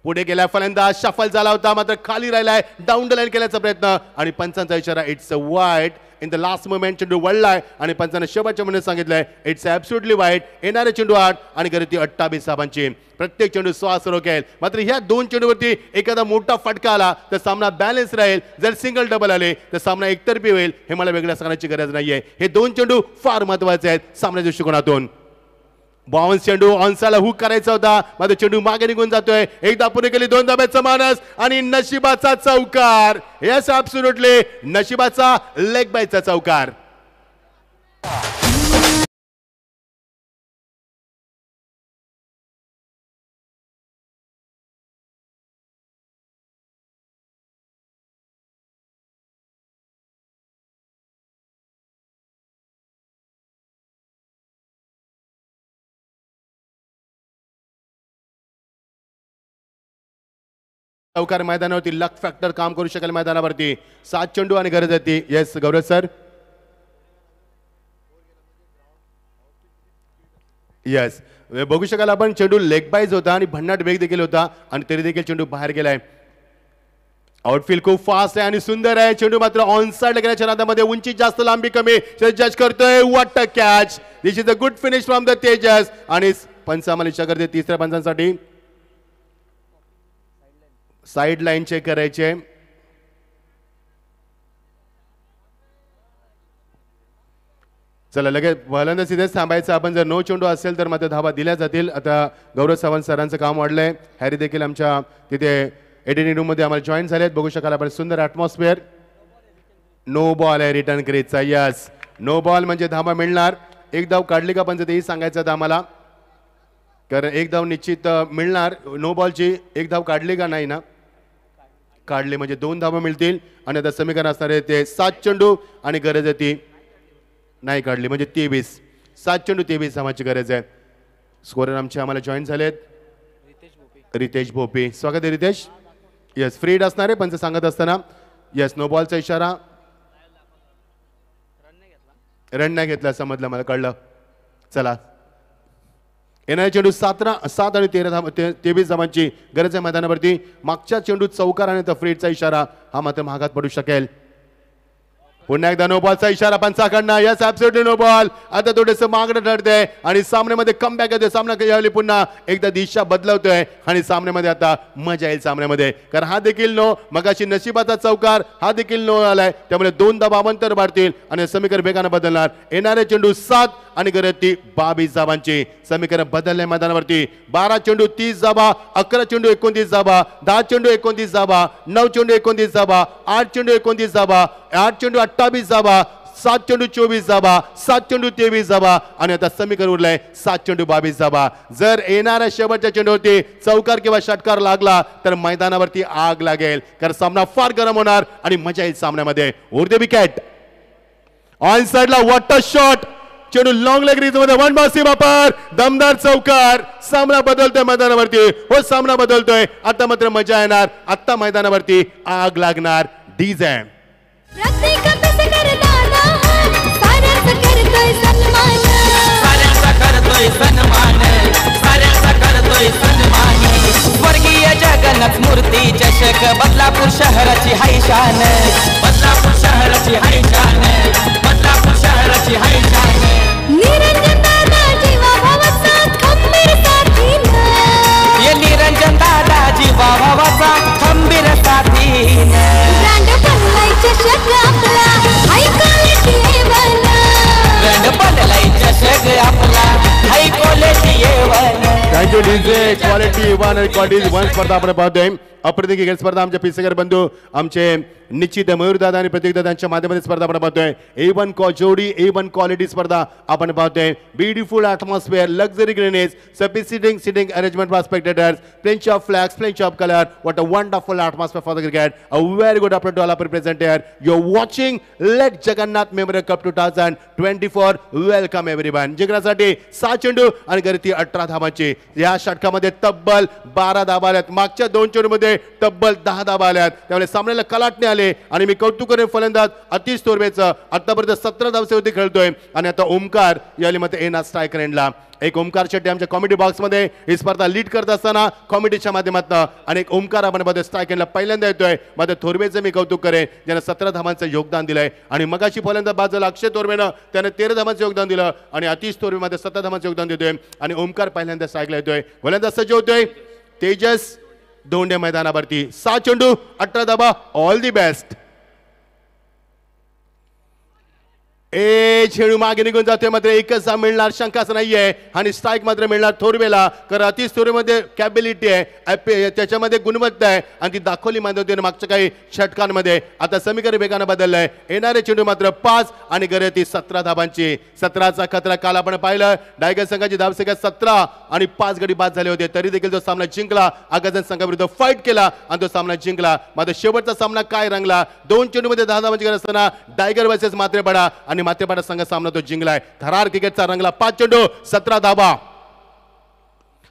पुढे गेला फलंदाज, शफल झाला होता मात्र खाली राहिलाय. डाऊन द लाईन केल्याचा प्रयत्न आणि पंचांचा इशारा इट्स अ वाईट. इन द लास्ट मोमेंट चेंडू वळलाय आणि पंचांना शेवटच्या मध्ये सांगितलंय इट्स ॲब्सोल्युटली वाईट. येणारे चेंडू 8 आणि गरज 28 धावांची. प्रत्येक चेंडू श्वास रोकेल. मात्र ह्या 2 चेंडूवरती एखादा मोठा फटका आला तर सामना बॅलन्स राहील. जर सिंगल डबल आले तर सामना एकतर्फी होईल. हे मला वेगळं सांगण्याची गरज नाहीये. हे 2 चेंडू फार महत्वाचे आहेत सामन्याच्या दृष्टिकोनातून. बाउन्स चेंडू ऑनसाला हुक करायचा होता मात्र चेंडू मागे निघून जातोय. एकदा पुढे गेली 2 धाब्याचा मानस आणि नशिबाचा चौकार. यस ॲब्सोल्युटली नशिबाचा लेग बायचा चौकार. चौकार मैदानावरती लक फॅक्टर काम करू शकेल मैदानावरती. 7 चेंडू आणि गरज आहे. येस गौरव सर. येस बघू शकाल आपण चेंडू लेग बाईज होता आणि भन्नाट वेग देखील होता आणि तरी देखील चेंडू बाहेर गेलाय. आउटफील्ड खूप फास्ट आहे आणि सुंदर आहे. चेंडू मात्र ऑन साइड गेल्याच्या नादामध्ये उंची जास्त लांबी कमी जज करतोय. What a catch. This is a good finish from the Tejas आणि पंचामाल इच्छा करते तिसऱ्या पंचांसाठी. साइड लाईन चेक करायचे. चला लगेच फलंदाज तिथेच थांबायचं आपण. जर 9 चेंडू असेल तर मात्र धावा दिल्या जातील. आता गौरव सावंत सरांचं काम वाढलंय. हॅरी देखील आमच्या तिथे एडिटिंग रूम मध्ये आम्हाला जॉईन झालेत. बघू शकाल आपण सुंदर ॲटमॉस्फिअर. नो बॉल आहे रिटर्न क्रीजचा. यस नो बॉल म्हणजे धावा मिळणार. एक धाव काढली का पण तेही सांगायचं होतं आम्हाला कारण एक धाव निश्चित मिळणार. नो बॉलची एक धाव काढली का नाही ना काढले म्हणजे 2 धावा मिळतील आणि आता समीकरण असणार आहे ते 7 चेंडू आणि गरज आहे ती नाही काढली म्हणजे 23. 7 चेंडू 23 धावांची गरज आहे. स्कोरर आमचे आम्हाला जॉईन झालेत. रितेश भोपे, स्वागत आहे रितेश. येस, फ्रीड असणार आहे पंच सांगत असताना. येस, नो बॉलचा इशारा. रन नाही घेतला समजलं मला, कळलं. चला, येणाऱ्या चेंडू 7 आणि 23 धावांची गरज आहे मैदानावरती. मागच्या चेंडू चौकार आणि फ्रीडचा इशारा हा मात्र महागात पडू शकेल. पुन्हा एकदा नो बॉलचा इशारा पंचाकडनं. Yes, absolutely no ball. आता थोडंसं मागणं ठरतंय आणि सामन्यामध्ये कमबॅक येतोय. सामना यावेळी पुन्हा एकदा दिशा बदलवतोय आणि सामन्यामध्ये आता मजा येईल सामन्यामध्ये, कारण हा देखील नो, मगाशी नशिबाचा चौकार हा देखील नो आलाय. त्यामुळे 2 धावा अवंतर वाढतील आणि समीकरण वेगानं बदलणार. येणारे चेंडू 7 आणि गरज ती 22 धावांची. समीकरण बदललंय मैदानावरती. 12 चेंडू 30 धावा, 11 चेंडू 29 धावा, 10 चेंडू 29 धावा, 9 चेंडू 29 धावा, 8 चेंडू 29 धावा, 8 चेंडू 28 धावा, 7 चेंडू 24 धावा, 7 चेंडू 23 धावा आणि आता समीकरण उरलंय 7 चेंडू 22 धावा. जर येणाऱ्या शेवटच्या चेंडूवरती चौकार किंवा षटकार लागला तर मैदानावरती आग लागेल, कारण सामना फार गरम होणार आणि मजा येईल सामन्यामध्ये. उरते विकेट ऑन साइडला. What a shot. चेंडू लॉंग लेग रीज मध्ये वन बाउन्सी वापर, दमदार चौकार. सामना बदलतोय मैदानावरती. हो, सामना बदलतोय. आता मात्र मजा येणार. आता मैदानावरती आग लागणार. डीजे स्वर्गीय जगन्नाथ मूर्ती चषक बदलापूर शहराची हाय शान. बदलापूर शहराची हाय शान. बदलापूर शहराची हाय शान. निरंजन दादा जीवा भावाचा खंबीर साथीन. ये निरंजन दादा जीवा भावाचा खंबीर साथीन. ब्रँड बनलाय चषक आपला हाय क्वालिटी एवन. ब्रँड बनलाय चषक आपला high quality A one. Thank you DJ. Quality 1 आणि क्वालिटी 1 स्पर्धा आपण पाहतोय. अप्रतिम क्रिकेट स्पर्धा आमचे पिसेकर बंधू आमचे निश्चित मयूरदादा आणि प्रतीकदादांच्या माध्यमातून स्पर्धा आपण पाहतोय. A1 जोडी A1 क्वालिटी स्पर्धा आपण पाहतोय. Beautiful atmosphere, luxury ग्रीनेज, sophisticated sitting arrangement for spectators, plenty of flags, plenty of color. What a wonderful atmosphere for the cricket. A very good afternoon to all our presenters. You're watching Lake Jagannath Memorial Cup 2024. Welcome everyone. जिंकण्यासाठी 7 चेंडू आणि गरती 18 धावांची. या षटकामध्ये तब्बल 12 धावा आल्यात. मागच्या 2 चेंडूमध्ये तब्बल 10 धावा आल्यात. त्यामुळे सामन्याला कलाटणे आले आणि मी कौतुक करेन फलंदाज अतिश तोरवेचं. आतापर्यंत 17 धावसेवरती खेळतोय आणि आता ओमकार याली मत येणार स्ट्रायकर एंडला. एक ओमकार शेट्टी आमच्या कॉमेडी बॉक्समध्ये ही स्पर्धा लीड करत असताना कॉमेडीच्या माध्यमातून आणि एक ओमकार आपण मध्ये स्ट्रायक एंडला पहिल्यांदा येतोय. मध्ये थोरवेचं मी कौतुक करेन, ज्यानं 17 धावांचं योगदान दिलंय आणि मगाशी फलंदाज बाद झाला अक्षय थोरवेनं, त्याने 13 धावांचं योगदान दिलं आणि अतिश थोरवे मध्ये 17 धावांचं योगदान देतोय आणि ओमकार पहिल्यांदा स्ट्रायकला येतोय. फलंदाज सज्ज होतोय तेजस दोंडे मैदानावरती. 7 चेंडू 18 धावा. All the best. चेंडू मागे निघून जाते, मात्र एकच धाव मिळणार शंकाच नाहीये आणि स्ट्राईक मात्र मिळणार थोरवेला, कारण अतिश थोरवेमध्ये कॅपॅबिलिटी आहे, त्याच्यामध्ये गुणवत्ता आहे आणि ती दाखवली मानवतेने मागच्या काही षटकांमध्ये. आता समीकरण वेगानं बदललंय. येणारे चेंडू मात्र 5 आणि गरज 17 धावांची. 17चा खतरा काल आपण पाहिलं. डायगर संघाची धावसंख्या 17 आणि 5 गडी बाद झाले होते, तरी देखील तो सामना जिंकला. आगाजन संघाविरुद्ध फाईट केला आणि तो सामना जिंकला. मात्र शेवटचा सामना काय रंगला. 2 चेंडूमध्ये 10 धावांची गरज असताना डायगर वर्सेस मात्रेपाडा आणि मात्रेपाडा संघ सामना तो जिंकलाय. थरार क्रिकेटचा रंगला. 5 चेंडू 17 धावा.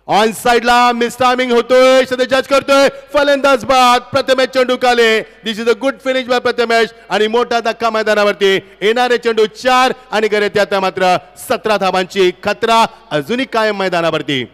ऑन साइडला मिस टायमिंग होतोय, जज करतोय फलंदाज बाद. प्रथमेश चेंडू Kale. This is a good finish by Prathamesh आणि मोठा धक्का मैदानावरती. येणारे चेंडू 4 आणि गरज आता मात्र 17 धावांची. खतरा अजूनही कायम मैदानावरती.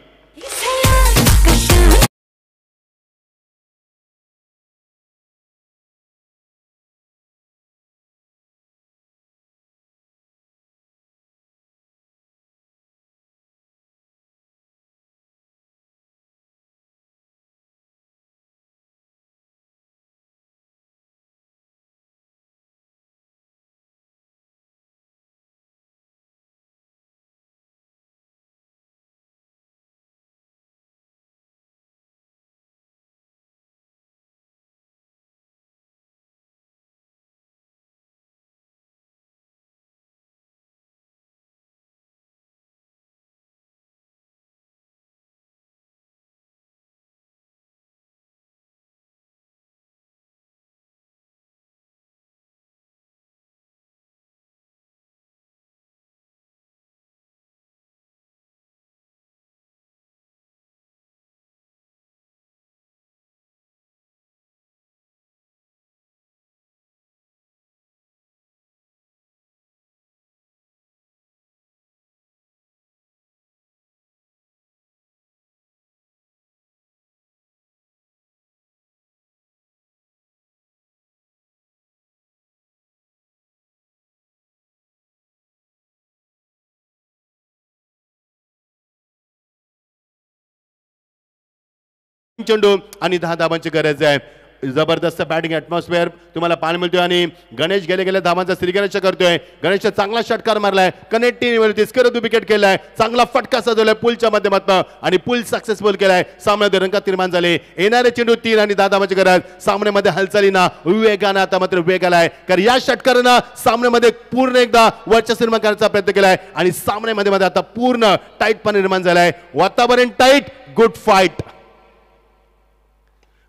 चेंडू आणि 10 धावांची गरज आहे. जबरदस्त बॅटिंग ॲटमॉस्फिअर तुम्हाला पाहायला मिळतोय आणि गणेश गेल्या धावांचा श्रीगणेश करतोय. गणेशचा चांगला षटकार मारलाय, कनेक्टिव्हिटी स्करत विकेट केलाय, चांगला फटका सजवलाय पुलच्या माध्यमातून आणि पुल सक्सेसफुल केलाय. सामन्यामध्ये रंगात निर्माण झाले. येणारे चेंडू 3 आणि 10 धावांची गरज. सामन्यामध्ये हालचालीना वेगानं आता मात्र वेग आलाय, कारण या षटकारानं सामन्यामध्ये पूर्ण एकदा वर्चस्व निर्माण करण्याचा प्रयत्न केलाय आणि सामन्यामध्ये आता पूर्ण टाईटपणा निर्माण झालाय. वातावरण टाईट, गुड फाईट.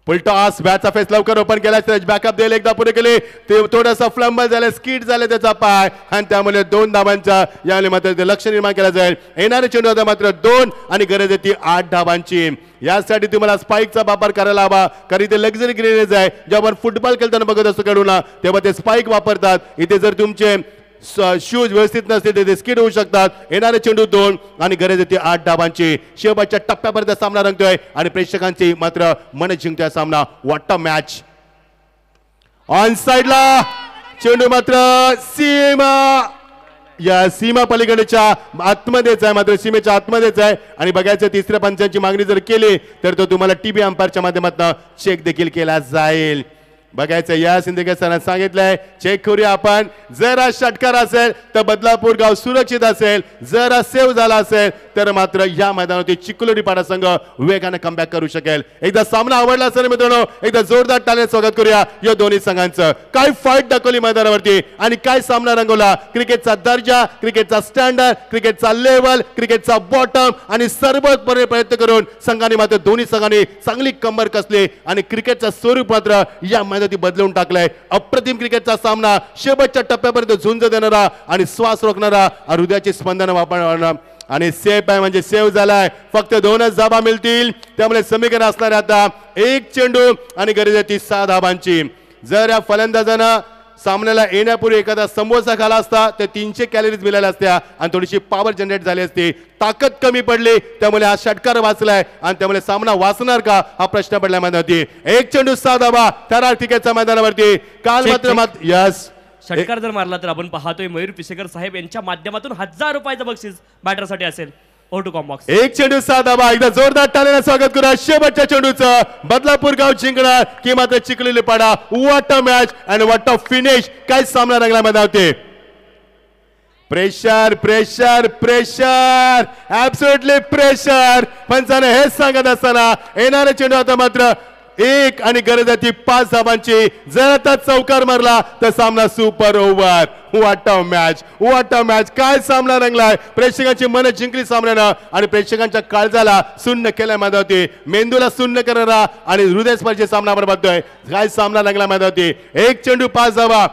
फुलटॉस बॅटचा फेस लवकर ओपन केला, बॅकअप द्यायला एकदा पुढे गेले, ते थोडासा फ्लंबल झालं, स्किट झालं त्याचा पाय आणि त्यामुळे 2 धावांचा यावेळी मात्र ते लक्ष निर्माण केला जाईल. येणारे चेंडू आता मात्र 2 आणि गरज आहे ती 8 धावांची. यासाठी तुम्हाला स्पाइकचा वापर करायला हवा, कारण इथे लक्झरी ग्रेनेज आहे. जेव्हा आपण फुटबॉल खेळताना बघत असतो खेळूना, तेव्हा ते स्पाइक वापरतात. इथे जर तुमचे शूज व्यवस्थित नसतील ते स्किड होऊ शकतात. येणारे चेंडू 2 आणि गरज येते 8 धावांची. शेवटच्या टप्प्यापर्यंत सामना रंगतोय आणि प्रेक्षकांची मात्र मन जिंकतोय सामना. What a match. ऑन साइडला चेंडू मात्र सीमा पलीकडेच्या आतमध्येच आहे, मात्र सीमेच्या आतमध्येच आहे आणि बघायचं तिसऱ्या पंचांची मागणी जर केली तर तो तुम्हाला टीबी अंपायरच्या माध्यमातून चेक देखील केला जाईल. बघायचं या सिंदगे सरांनी सांगितलंय चेक करूया आपण. जर हा षटकार असेल तर बदलापूर गाव सुरक्षित असेल, जर हा सेव्ह झाला असेल तर मात्र या मैदानावरती चिखलोडी पाडा संघ वेगाने कमबॅक करू शकेल. एकदा सामना आवडला असेल मित्रांनो, एकदा जोरदार टाळ्याने स्वागत करूया या दोन्ही संघांचं. काय फाईट दाखवली मैदानावरती आणि काय सामना रंगवला. क्रिकेटचा दर्जा, क्रिकेटचा स्टँडर्ड, क्रिकेटचा लेवल, क्रिकेटचा बॉटम आणि सर्वपणे प्रयत्न करून संघाने मात्र दोन्ही संघांनी चांगली कंबर कसली आणि क्रिकेटचं स्वरूप मात्र या ती बदलून टाकलाय. अप्रतिम क्रिकेटचा सामना, शेवटच्या टप्प्यापर्यंत झुंज देणारा आणि श्वास रोखणारा, हृदयाची स्पंदन वापरणारा आणि सेफ आहे म्हणजे सेव्ह झालाय. फक्त 2च धावा मिळतील, त्यामुळे समीकरण असणार आता 1 चेंडू आणि गरज आहे ती 6 धावांची. जर या फलंदाजानं सामन्याला येण्यापूर्वी एखादा समोसा खाला असता तर 300 कॅलरीज मिळाल्या असत्या आणि थोडीशी पॉवर जनरेट झाली असती. ताकद कमी पडली, त्यामुळे हा षटकार वाचलाय आणि त्यामुळे सामना वाचणार का हा प्रश्न पडला मैदानावरती. 1 चेंडू 6 धावा थरार क्रिकेटच्या मैदानावरती. काल मात्र यस षटकार जर मारला तर आपण पाहतोय मयूर पिसेकर साहेब यांच्या माध्यमातून 1000 रुपयाचं बक्षीस बॅटरसाठी असेल. ओटू कॉम्बॉक्स 1 चेंडू 6 धावा. एकदा जोरदार टाळ्याने स्वागत करूया शेवटच्या चेंडूचं. बदलापूर गाव जिंकणार की मात्र चिखलोली पाडा. What a match and what a finish. काय सामना रंगला मैदानावरती. Pressure pressure pressure, absolutely pressure. Panchane हेच सांगत असताना येणारे चेंडू आता मात्र 1 आणि गरज आहे ती 5 धावांची. जर आता चौकार मारला तर सामना super over. What a match, what a match. काय सामना रंगलाय. प्रेक्षकांची मन जिंकली सामन्यानं आणि प्रेक्षकांच्या काळजाला सुन्न केलाय मैदानावरती. मेंदूला सुन्न करणारा आणि हृदयस्पर्शी सामना आपण बघतोय. काय सामना रंगला मैदानावरती. 1 चेंडू 5 धावा.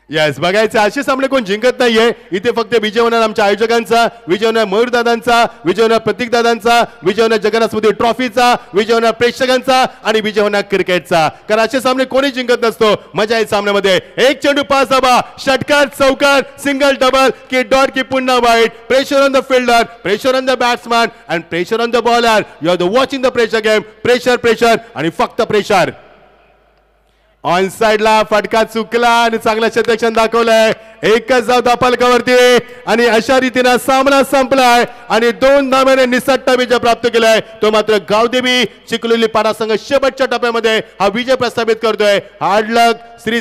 येस, बघायचं असे सामने कोण जिंकत नाहीये. इथे फक्त विजय होणार आमच्या आयोजकांचा, विजय होणार मयूर दादांचा, विजय होणार प्रतीक दादांचा, विजय होणार जगन्नाथ स्मृती ट्रॉफीचा, विजय होणार प्रेक्षकांचा आणि विजय होणार क्रिकेटचा. कारण असे सामने कोणी जिंकत नसतो. मजा आहे सामन्यामध्ये. 1 चेंडू 5 धावा. षटकार, चौकार, सिंगल, डबल की डॉट की पुन्हा वाईट. Pressure on the fielder, pressure on the batsman and pressure on the bowler. You are the watching the pressure game. Pressure pressure आणि फक्त प्रेशर. ऑन साइडला फटका चुकला आणि चांगलं क्षेत्ररक्षण दाखवलंय. एकच धाव धापलकावरती आणि अशा रीतीने सामना संपलाय आणि 2 धावांनी निसटता विजय प्राप्त केलाय. तो मात्र गावदेवी चिखलोली पाडा संघ शेवटच्या टप्प्यामध्ये हा विजय प्रस्थापित करतोय. हार्ड लक श्री